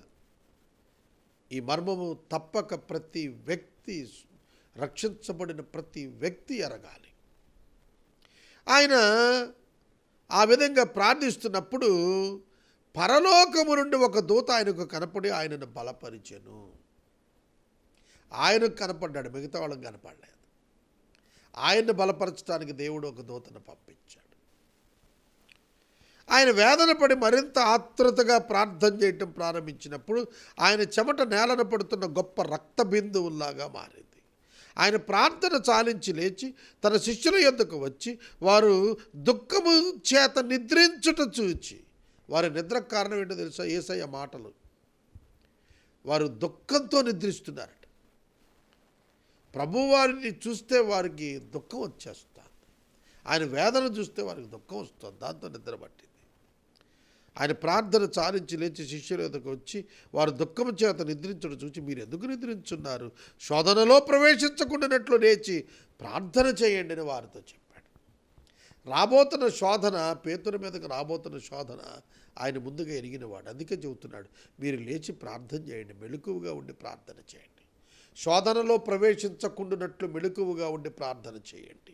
ఈ మర్మము తప్పక ప్రతి వ్యక్తి, రక్షించబడిన ప్రతి వ్యక్తి ఎరగాలి. ఆయన ఆ విధంగా ప్రార్థిస్తున్నప్పుడు పరలోకము నుండి ఒక దూత ఆయనకు కనపడి ఆయనను బలపరిచెను. ఆయనకు కనపడ్డాడు, మిగతా వాళ్ళకి కనపడలేదు. ఆయన్ని బలపరచడానికి దేవుడు ఒక దూతను పంపించాడు. ఆయన వేదన పడి మరింత ఆత్రుతగా ప్రార్థన చేయటం ప్రారంభించినప్పుడు ఆయన చెమట నేలన పడుతున్న గొప్ప రక్త బిందువుల్లాగా మారింది. ఆయన ప్రార్థన చాలించి లేచి తన శిష్యుల యొద్దకు వచ్చి వారు దుఃఖము చేత నిద్రించుట చూచి, వారి నిద్రకు కారణం ఏంటో తెలుసా? యేసయ్య మాటలు. వారు దుఃఖంతో నిద్రిస్తున్నారట. ప్రభువారిని చూస్తే వారికి దుఃఖం వచ్చేస్తుంది. ఆయన వేదన చూస్తే వారికి దుఃఖం వస్తుంది. దాంతో నిద్ర పట్టింది. ఆయన ప్రార్థన చాలించి లేచి శిష్యుల యొద్దకు వచ్చి వారు దుఃఖము చేత నిద్రించడం చూచి, మీరు ఎందుకు నిద్రించున్నారు? శోధనలో ప్రవేశించకుండానట్లు లేచి ప్రార్థన చేయండి అని వారితో చెప్పాడు. రాబోతున్న శోధన, పేతురు మీదకు రాబోతున్న శోధన ఆయన ముందుగా ఎరిగినవాడు. అందుకే చెబుతున్నాడు, మీరు లేచి ప్రార్థన చేయండి, మెలకువగా ఉండి ప్రార్థన చేయండి. శోధనలో ప్రవేశించకుండానట్లు మెలకువగా ఉండి ప్రార్థన చేయండి.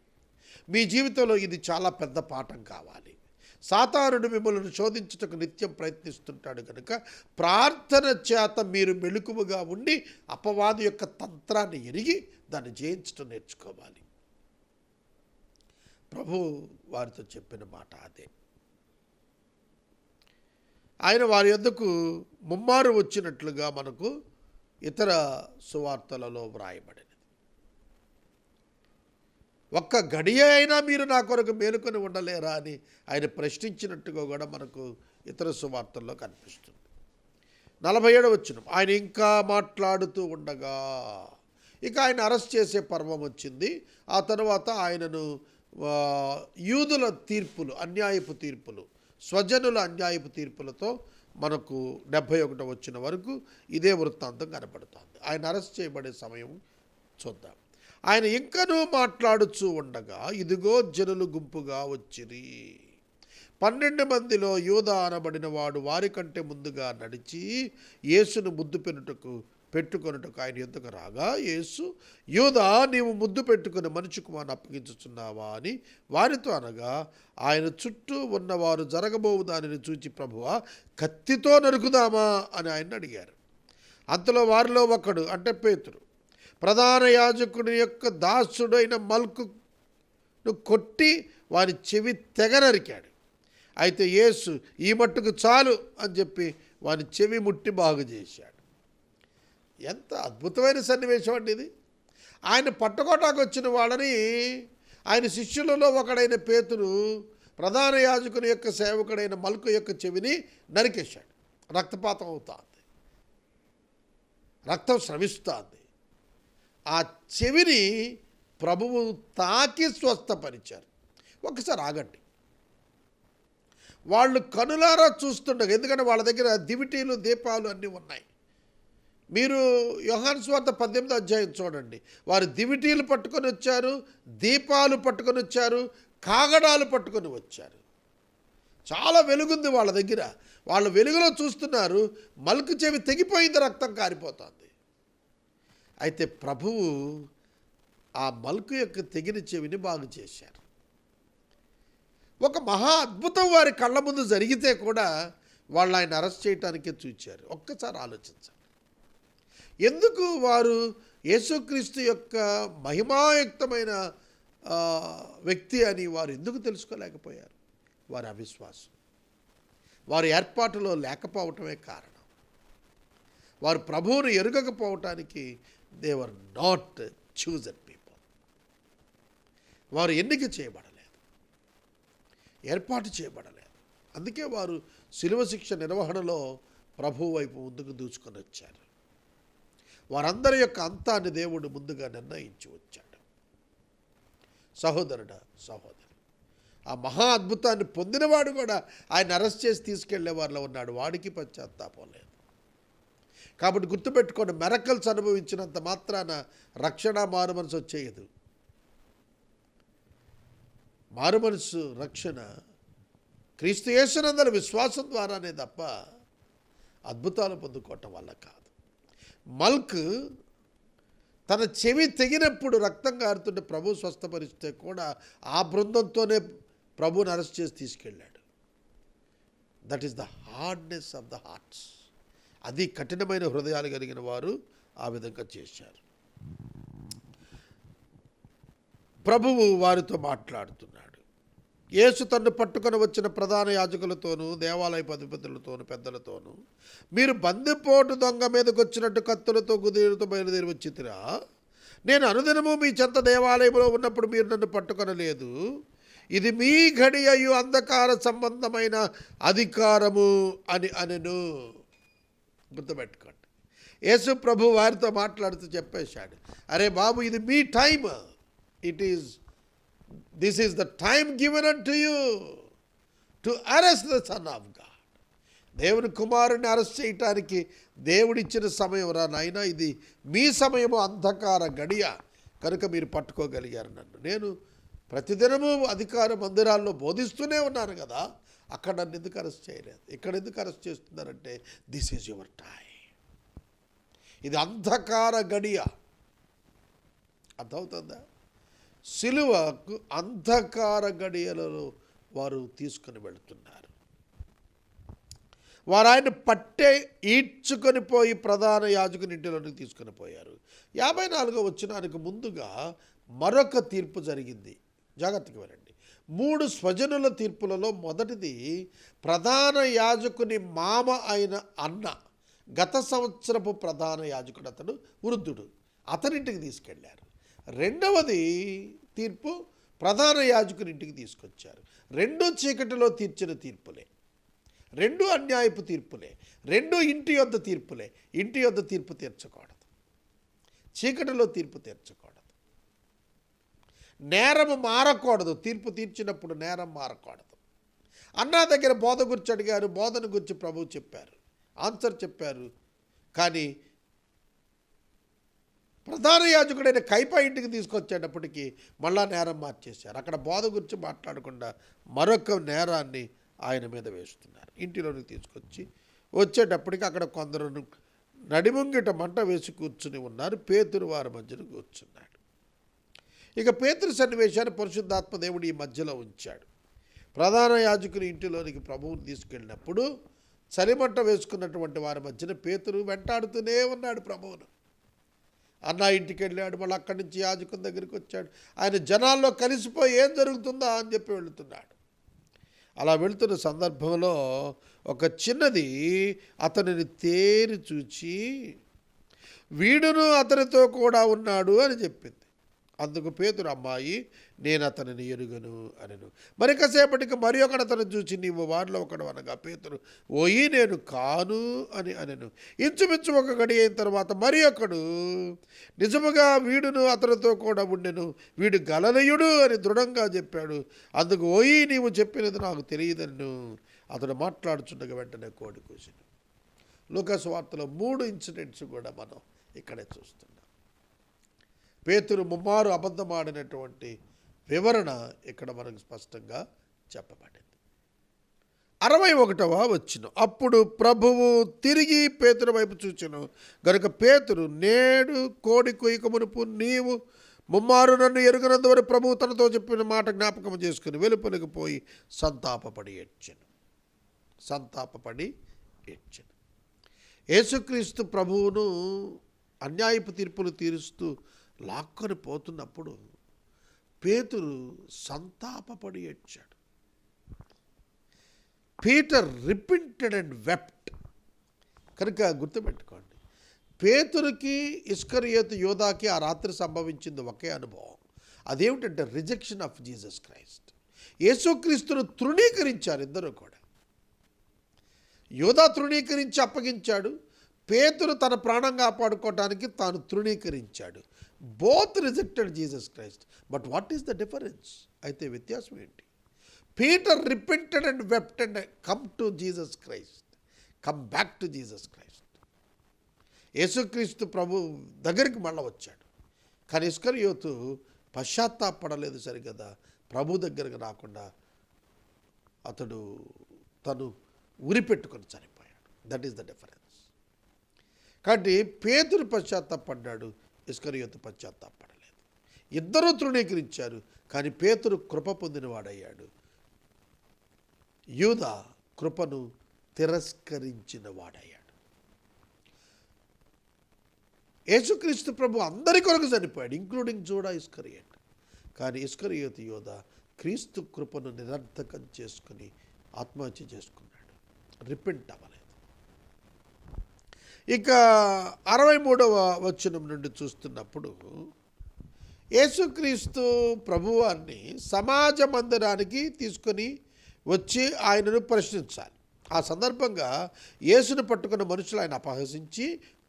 మీ జీవితంలో ఇది చాలా పెద్ద పాఠం కావాలి. సాతానుడు మిమ్మల్ని శోధించుటకు నిత్యం ప్రయత్నిస్తుంటాడు కనుక ప్రార్థన చేత మీరు మెలకువగా ఉండి అపవాది యొక్క తంత్రాన్ని ఎరిగి దాన్ని జయించడం నేర్చుకోవాలి. ప్రభు వారితో చెప్పిన మాట అదే. ఆయన వారి యొద్దకు ముమ్మారు వచ్చినట్లుగా మనకు ఇతర సువార్తలలో వ్రాయబడినది. ఒక్క గడియ అయినా మీరు నా కొరకు మేలుకొని ఉండలేరా అని ఆయన ప్రశ్నించినట్టుగా కూడా మనకు ఇతర సువార్తల్లో కనిపిస్తుంది. 47వ వచనం, ఆయన ఇంకా మాట్లాడుతూ ఉండగా ఇక ఆయన అరెస్ట్ చేసే పర్వం వచ్చింది. ఆ తర్వాత ఆయనను యూదుల తీర్పులు, అన్యాయపు తీర్పులు, స్వజనుల అన్యాయపు తీర్పులతో మనకు 71వ వచనం వరకు ఇదే వృత్తాంతం కనపడుతుంది. ఆయన అరెస్ట్ చేయబడే సమయం చూద్దాం. ఆయన ఇంకనూ మాట్లాడుచూ ఉండగా ఇదిగో జనులు గుంపుగా వచ్చిరి. 12 మందిలో యూదా అనబడిన వాడు వారి కంటే ముందుగా నడిచి యేసును ముద్దు పెట్టుకొనుటకు ఆయన యొద్దకు రాగా, యేసు, యూదా, నీవు ముద్దు పెట్టుకుని మనిషి కుమారుని అప్పగించుచున్నావా అని వారితో అనగా, ఆయన చుట్టూ ఉన్నవారు జరగబోవు దానిని చూచి, ప్రభువా, కత్తితో నరుకుదామా అని ఆయన అడిగారు. అంతలో వారిలో ఒకడు, అంటే పేతురు, ప్రధాన యాజకుడి యొక్క దాసుడైన మల్కును కొట్టి వారి చెవి తెగ నరికాడు. అయితే యేసు, ఈ మట్టుకు చాలు అని చెప్పి వారి చెవి ముట్టి బాగు చేశాడు. ఎంత అద్భుతమైన సన్నివేశం అండి ఇది. ఆయన పట్టుకోటాకు వచ్చిన వాళ్ళని ఆయన శిష్యులలో ఒకడైన పేతురు ప్రధాన యాజకుని యొక్క సేవకుడైన మల్కు యొక్క చెవిని నరికేశాడు. రక్తపాతం అవుతుంది, రక్తం స్రవిస్తుంది. ఆ చెవిని ప్రభువు తాకి స్వస్థపరిచారు. ఒకసారి ఆగండి. వాళ్ళు కనులారా చూస్తుండగా, ఎందుకంటే వాళ్ళ దగ్గర దివిటీలు దీపాలు అన్నీ ఉన్నాయి. మీరు యోహాను సువార్త 18వ అధ్యాయం చూడండి. వారు దివిటీలు పట్టుకొని వచ్చారు, దీపాలు పట్టుకొని వచ్చారు, కాగడాలు పట్టుకొని వచ్చారు. చాలా వెలుగుంది వాళ్ళ దగ్గర. వాళ్ళ వెలుగులో చూస్తున్నారు, మల్కు చెవి తెగిపోయింది, రక్తం కారిపోతుంది. అయితే ప్రభువు ఆ మల్కు యొక్క తెగిన చెవిని బాగు చేశారు. ఒక మహా అద్భుతం వారి కళ్ళ ముందు జరిగితే కూడా వాళ్ళు ఆయన అరెస్ట్ చేయటానికే చూచారు. ఒక్కసారి ఆలోచించండి. ఎందుకు వారు యేసుక్రీస్తు యొక్క మహిమాయుక్తమైన వ్యక్తి అని వారు ఎందుకు తెలుసుకోలేకపోయారు? వారి అవిశ్వాసం, వారి ఏర్పాటులో లేకపోవటమే కారణం. వారు ప్రభువును ఎరుగకపోవటానికి they were not chosen people. వారు ఎన్నిక చేయబడలేదు, ఏర్పాటు చేయబడలేదు. అందుకే వారు శిలువ శిక్ష నిర్వహణలో ప్రభువు వైపు ముందుకు దూచుకొని వచ్చారు. వారందరి యొక్క అంతాన్ని దేవుడు ముందుగా నిర్ణయించి వచ్చాడు. సహోదరుడా, సహోదరి, ఆ మహా అద్భుతాన్ని పొందినవాడు కూడా ఆయన అరెస్ట్ చేసి తీసుకెళ్లే వారిలో ఉన్నాడు. వాడికి పశ్చాత్తాపం లేదు. కాబట్టి గుర్తుపెట్టుకోండి, మెరకల్స్ అనుభవించినంత మాత్రాన రక్షణ మారుమనసు వచ్చేయదు. మారుమనసు రక్షణ క్రీస్తు యేసునందరి విశ్వాసం ద్వారానే తప్ప అద్భుతాలు పొందుకోవటం వల్ల కాదు. మల్క్ తన చెవి తెగినప్పుడు రక్తం కారుతుంటే ప్రభు స్వస్థపరిస్తే కూడా ఆ బృందంతోనే ప్రభుని అరెస్ట్ చేసి తీసుకెళ్ళాడు. That is the hardness of the hearts. అది కఠినమైన హృదయాలు కలిగిన వారు ఆ విధంగా చేశారు. ప్రభువు వారితో మాట్లాడుతున్నాడు. యేసు తన్ను పట్టుకొని వచ్చిన ప్రధాన యాజకులతోనూ దేవాలయ అధిపతులతోనూ పెద్దలతోనూ, మీరు బందిపోటు దొంగ మీదకి వచ్చినట్టు కత్తులతో కుదిరితో బయలుదేరి వచ్చితిరా? నేను అనుదినము మీ చెంత దేవాలయంలో ఉన్నప్పుడు మీరు నన్ను పట్టుకొనలేదు. ఇది మీ ఘడియయు అంధకార సంబంధమైన అధికారము అని అనెను. గుర్తుపెట్టుకోండి. యేసు ప్రభు వారితో మాట్లాడుతూ చెప్పేశాడు, అరే బాబు, ఇది మీ time. This is the time given unto you to arrest the Son of God. దేవుని కుమారుని అరెస్ట్ చేయటానికి దేవుడిచ్చిన సమయం రా నాయనా, ఇది మీ సమయము, అంధకార గడియ కనుక మీరు పట్టుకోగలిగారు నన్ను. నేను ప్రతిదినము అధికార మందిరాల్లో బోధిస్తూనే ఉన్నాను కదా, అక్కడ నన్ను ఎందుకు అరెస్ట్ చేయలేదు, ఇక్కడ ఎందుకు అరెస్ట్ చేస్తున్నారంటే దిస్ ఈజ్ యువర్ టైం. ఇది అంధకార గడియ. అర్థమవుతుందా? సిలువకు అంధకార గడియలలో వారు తీసుకుని వెళుతున్నారు. వారు ఆయన పట్టే ఈడ్చుకొని పోయి ప్రధాన యాజకుని ఇంటిలోనికి తీసుకొని పోయారు. 54వ వచనానికి ముందుగా మరొక తీర్పు జరిగింది. జాగ్రత్తగా వినండి. 3 స్వజనుల తీర్పులలో మొదటిది ప్రధాన యాజకుని మామ అయిన అన్న, గత సంవత్సరపు ప్రధాన యాజకుడు, అతడు వృద్ధుడు, అతనింటికి తీసుకెళ్లారు. రెండవది తీర్పు ప్రధాన యాజకుని ఇంటికి తీసుకొచ్చారు. 2 చీకటిలో తీర్చిన తీర్పులే, 2 అన్యాయపు తీర్పులే, 2 ఇంటి యొద్ద తీర్పులే. ఇంటి యొద్ద తీర్పు తీర్చకూడదు, చీకటిలో తీర్పు తీర్చకూడదు, నేరము మారకూడదు. తీర్పు తీర్చినప్పుడు నేరం మారకూడదు. అన్నా దగ్గర బోధ గురించి అడిగారు, బోధన గురించి ప్రభువు చెప్పారు, ఆన్సర్ చెప్పారు. కానీ ప్రధాన యాజకుడైన కైపా ఇంటికి తీసుకొచ్చేటప్పటికి మళ్ళా నేరం మార్చేశారు. అక్కడ బోధ గురించి మాట్లాడకుండా మరొక నేరాన్ని ఆయన మీద వేస్తున్నారు. ఇంటిలోనికి తీసుకొచ్చి వచ్చేటప్పటికి అక్కడ కొందరు నడిముంగిట మంట వేసి కూర్చుని ఉన్నారు. పేతురు వారి మధ్యన కూర్చున్నాడు. ఇక పేతురు సన్నివేశాన్ని పరిశుద్ధాత్మ దేవుడు ఈ మధ్యలో ఉంచాడు. ప్రధాన యాజకుని ఇంటిలోనికి ప్రభువుని తీసుకెళ్ళినప్పుడు చలిమంట వేసుకున్నటువంటి వారి మధ్యన పేతురు వెంటాడుతూనే ఉన్నాడు ప్రభువును. అన్న ఇంటికి వెళ్ళాడు, మళ్ళీ అక్కడి నుంచి యాజకుని దగ్గరికి వచ్చాడు. ఆయన జనాల్లో కలిసిపోయి ఏం జరుగుతుందా అని చెప్పి వెళుతున్నాడు. అలా వెళుతున్న సందర్భంలో ఒక చిన్నది అతనిని తేరి చూచి వీడును అతనితో కూడా ఉన్నాడు అని చెప్పింది. అందుకు పేతురు, అమ్మాయి, నేను అతనిని ఎరుగను అనెను. మరి కాసేపటికి మరి ఒకడు అతను చూచి నీవు వారిలో ఒకడు అనగా పేతురు, ఓయి నేను కాను అని అనెను. ఇంచుమించు ఒక గడి అయిన తర్వాత మరి ఒకడు, నిజముగా వీడును అతనితో కూడా ఉండెను, వీడు గలనయుడు అని దృఢంగా చెప్పాడు. అందుకు ఓయి నీవు చెప్పినది నాకు తెలియదన్ను. అతడు మాట్లాడుచుండగా వెంటనే కోడి కూసిన. లూకాసు వార్తలో 3 ఇన్సిడెంట్స్ కూడా మనం ఇక్కడే చూస్తున్నాం. పేతురు ముమ్మారు అబద్ధమాడినటువంటి వివరణ ఇక్కడ మనకు స్పష్టంగా చెప్పబడింది. 61వ వచనం, అప్పుడు ప్రభువు తిరిగి పేతురు వైపు చూచెను గనుక పేతురు, నేడు కోడి కొయ్యక మునుపు నీవు ముమ్మారు నన్ను ఎరుగనందువరకు ప్రభువు తనతో చెప్పిన మాట జ్ఞాపకం చేసుకుని వెలుపలికి పోయి సంతాపపడి ఏడ్చెను. యేసుక్రీస్తు ప్రభువును అన్యాయపు తీర్పులు తీరుస్తూ లాక్కొని పోతున్నప్పుడు పేతురు సంతాపపడి ఏడ్చాడు. Peter repented and wept. కనుక గుర్తుపెట్టుకోండి, పేతురుకి ఇస్కరియోతు యోధాకి ఆ రాత్రి సంభవించింది ఒకే అనుభవం. అదేమిటంటే రిజెక్షన్ ఆఫ్ జీసస్ క్రైస్ట్. యేసుక్రీస్తును తృణీకరించారు ఇద్దరు కూడా. యోధా తృణీకరించి అప్పగించాడు, పేతురు తన ప్రాణం కాపాడుకోవటానికి తాను తృణీకరించాడు. Both rejected Jesus Christ. But what is the difference? అయితే వ్యత్యాసం ఏంటి? Peter repented and wept and come to Jesus Christ, come back to Jesus Christ. యేసుక్రీస్తు ప్రభు దగ్గరికి మళ్ళీ వచ్చాడు. కానీ ఇస్కరియోతు పశ్చాత్తాపడలేదు సరిగదా, ప్రభు దగ్గరకు రాకుండా అతడు తను ఉరిపెట్టుకొని చనిపోయాడు. That is the difference. కాబట్టి పేతురు పశ్చాత్తాపడ్డాడు, ఇస్కరియోతు పశ్చాత్తాపడలేదు. ఇద్దరూ తృణీకరించారు, కానీ పేతురు కృప పొందినవాడయ్యాడు. యూదా కృపను తిరస్కరించిన వాడయ్యాడు. యేసుక్రీస్తు ప్రభు అందరి కొరకు చనిపోయాడు, ఇంక్లూడింగ్ జూడా ఇస్కరియోతు. కానీ ఇస్కరియోతు యోధా క్రీస్తు కృపను నిరర్థకం చేసుకుని ఆత్మహత్య చేసుకున్నాడు, రిపెంట్ అవ్వలేదు. ఇక 63వ వచనం నుండి చూస్తున్నప్పుడు యేసుక్రీస్తు ప్రభువాన్ని సమాజ మందిరానికి తీసుకొని వచ్చి ఆయనను ప్రశ్నించాలి. ఆ సందర్భంగా యేసును పట్టుకున్న మనుషులు ఆయన అపహసించి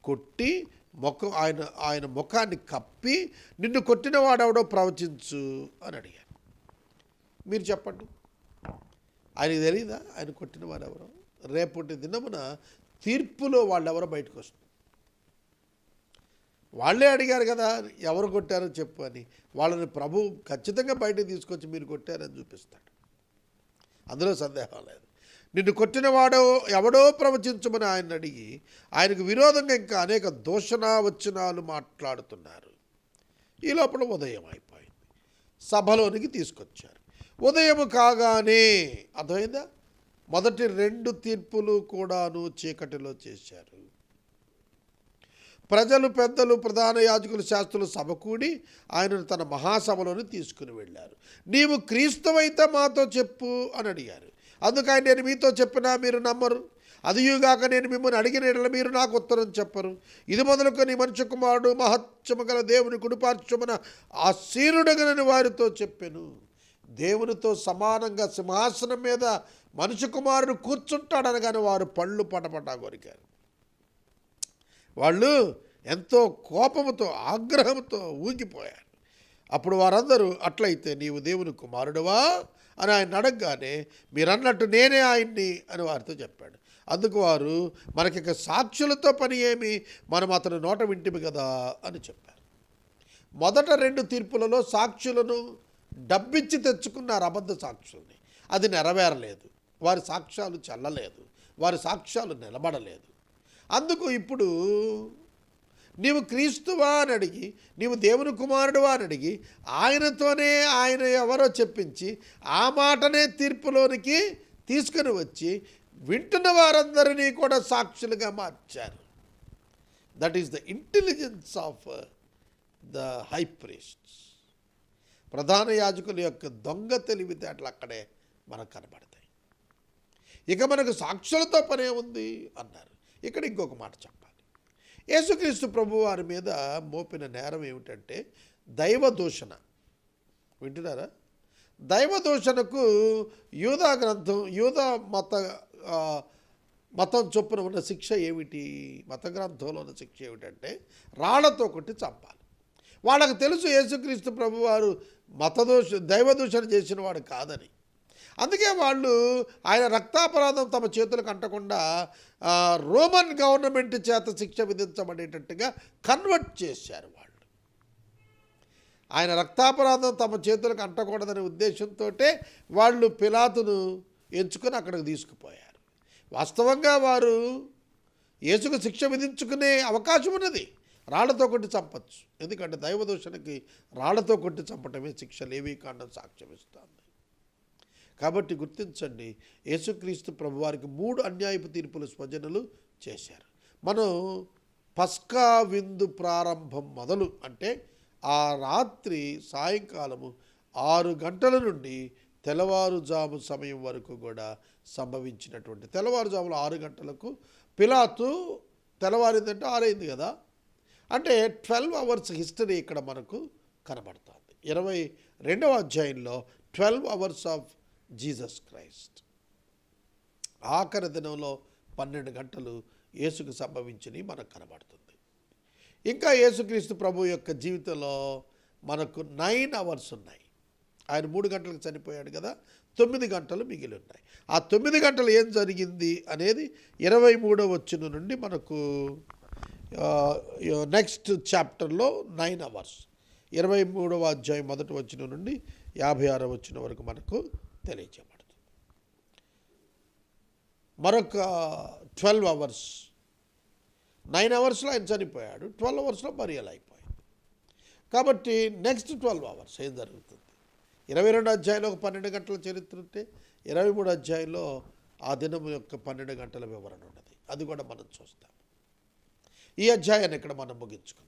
కొట్టి ఆయన ముఖాన్ని కప్పి నిన్ను కొట్టిన వాడెవడో ప్రవచించు అని అడిగారు. మీరు చెప్పండి, ఆయనకు తెలియదా ఆయన కొట్టిన వాడెవరో? రేపటి దినమున తీర్పులో వాళ్ళెవరో బయటకు వస్తుంది. వాళ్ళే అడిగారు కదా ఎవరు కొట్టారో చెప్పు అని. వాళ్ళని ప్రభు ఖచ్చితంగా బయటకు తీసుకొచ్చి మీరు కొట్టారని చూపిస్తాడు, అందులో సందేహం లేదు. నిన్ను కొట్టినవాడో ఎవడో ప్రవచించమని ఆయన అడిగి ఆయనకు విరోధంగా ఇంకా అనేక దూషణావచనాలు మాట్లాడుతున్నారు. ఈ లోపల ఉదయం అయిపోయింది. సభలోనికి తీసుకొచ్చారు. ఉదయం కాగానే అర్థమైందా, మొదటి 2 తీర్పులు కూడాను చీకటిలో చేశారు. ప్రజలు, పెద్దలు, ప్రధాన యాజకులు, శాస్త్రులు సభ కూడి ఆయనను తన మహాసభలోని తీసుకుని వెళ్ళారు. నీవు క్రీస్తువైతే మాతో చెప్పు అని అడిగారు. అందుకు ఆయన, నేను మీతో చెప్పినా మీరు నమ్మరు, అదియుగాక నేను మిమ్మల్ని అడిగిన యెడల మీరు నాకు ఉత్తరం చెప్పరు. ఇది మొదలుకొని మనుష్య కుమారుడు మహత్యము గల దేవుని కుడిపార్శ్వమున ఆసీనుడగనని వారితో చెప్పెను. దేవునితో సమానంగా సింహాసనం మీద మనుష్య కుమారుడు కూర్చుంటాడనగానే వారు పళ్ళు పటపటా కొరికారు. వాళ్ళు ఎంతో కోపముతో, ఆగ్రహంతో ఊగిపోయారు. అప్పుడు వారందరూ, అట్లయితే నీవు దేవుని కుమారుడువా అని ఆయన అడగగానే, మీరన్నట్టు నేనే ఆయన్ని అని వారితో చెప్పాడు. అందుకు వారు, మనకిక సాక్షులతో పని ఏమి, మనం అతని నోట వింటిమి కదా అని చెప్పారు. మొదట 2 తీర్పులలో సాక్షులను డబ్బిచ్చి తెచ్చుకున్నారు, అబద్ధ సాక్షుల్ని. అది నెరవేరలేదు. వారి సాక్ష్యాలు చెల్లలేదు, వారి సాక్ష్యాలు నిలబడలేదు. అందుకు ఇప్పుడు నీవు క్రీస్తువా అని అడిగి, నీవు దేవుని కుమారుడువా అని అడిగి, ఆయనతోనే ఆయన ఎవరో చెప్పించి ఆ మాటనే తీర్పులోనికి తీసుకుని వచ్చి వింటున్న వారందరినీ కూడా సాక్షులుగా మార్చారు. That is the intelligence of the high priests. ప్రధాన యాజకుల యొక్క దొంగ తెలివితేటలు అక్కడే మనకు కనబడతాయి. ఇక మనకు సాక్షులతో పనే ఉంది అన్నారు. ఇక్కడ ఇంకొక మాట చెప్పాలి. యేసుక్రీస్తు ప్రభు వారి మీద మోపిన నేరం ఏమిటంటే దైవదూషణ. వింటున్నారా? దైవదూషణకు యూదా గ్రంథం, యూదా మతం చొప్పున ఉన్న శిక్ష ఏమిటి? మత గ్రంథంలో ఉన్న శిక్ష ఏమిటంటే రాళ్లతో కొట్టి చంపాలి. వాళ్ళకు తెలుసు యేసుక్రీస్తు ప్రభువారు దైవదూషణ చేసిన వాడు కాదని. అందుకే వాళ్ళు ఆయన రక్తాపరాధం తమ చేతులకు అంటకుండా రోమన్ గవర్నమెంట్ చేత శిక్ష విధించబడేటట్టుగా కన్వర్ట్ చేశారు వాళ్ళు. ఆయన రక్తాపరాధం తమ చేతులకు అంటకూడదనే ఉద్దేశంతో వాళ్ళు పిలాతును ఎంచుకొని అక్కడికి తీసుకుపోయారు. వాస్తవంగా వారు యేసుకు శిక్ష విధించుకునే అవకాశం ఉన్నది. రాళ్లతో కొట్టి చంపచ్చు. ఎందుకంటే దైవదూషణకి రాళ్లతో కొట్టి చంపటమే శిక్ష. లేవీకాండం సాక్ష్యం ఇస్తుంది. కాబట్టి గుర్తించండి, యేసుక్రీస్తు ప్రభువారికి 3 అన్యాయపు తీర్పులు స్వజనులు చేశారు. మనం పస్కా విందు ప్రారంభం మొదలు అంటే ఆ రాత్రి సాయంకాలము 6 గంటల నుండి తెల్లవారుజాము సమయం వరకు కూడా సంభవించినటువంటి, తెల్లవారుజాములు 6 గంటలకు పిలాతు, తెల్లవారిందంటే 6 అయింది కదా, అంటే 12 అవర్స్ హిస్టరీ ఇక్కడ మనకు కనబడుతుంది. 22వ అధ్యాయంలో 12 అవర్స్ ఆఫ్ జీసస్ క్రైస్ట్. ఆఖరి దినంలో 12 గంటలు యేసుకు సంభవించినవి మనకు కనబడుతుంది. ఇంకా యేసుక్రీస్తు ప్రభు యొక్క జీవితంలో మనకు 9 అవర్స్ ఉన్నాయి. ఆయన 3 గంటలకు చనిపోయాడు కదా, 9 గంటలు మిగిలి ఉన్నాయి. ఆ 9 గంటలు ఏం జరిగింది అనేది 23వ వచనం నుండి మనకు నెక్స్ట్ చాప్టర్లో 9 అవర్స్ 23వ అధ్యాయం 1వ వచనం నుండి 56వ వచనం వరకు మనకు తెలియజేయబడుతుంది. మరొక 12 అవర్స్, 9 అవర్స్లో ఆయన చనిపోయాడు, 12 అవర్స్లో బరియల్ అయిపోయింది. కాబట్టి నెక్స్ట్ 12 అవర్స్ ఏం జరుగుతుంది? 22 అధ్యాయంలో ఒక 12 గంటల చరిత్ర ఉంటే 23 అధ్యాయంలో ఆ దినం యొక్క 12 గంటల వివరణ ఉన్నది. అది కూడా మనం చూస్తాం. ఈ అధ్యాయాన్ని ఇక్కడ మనం ముగించుకుందాం.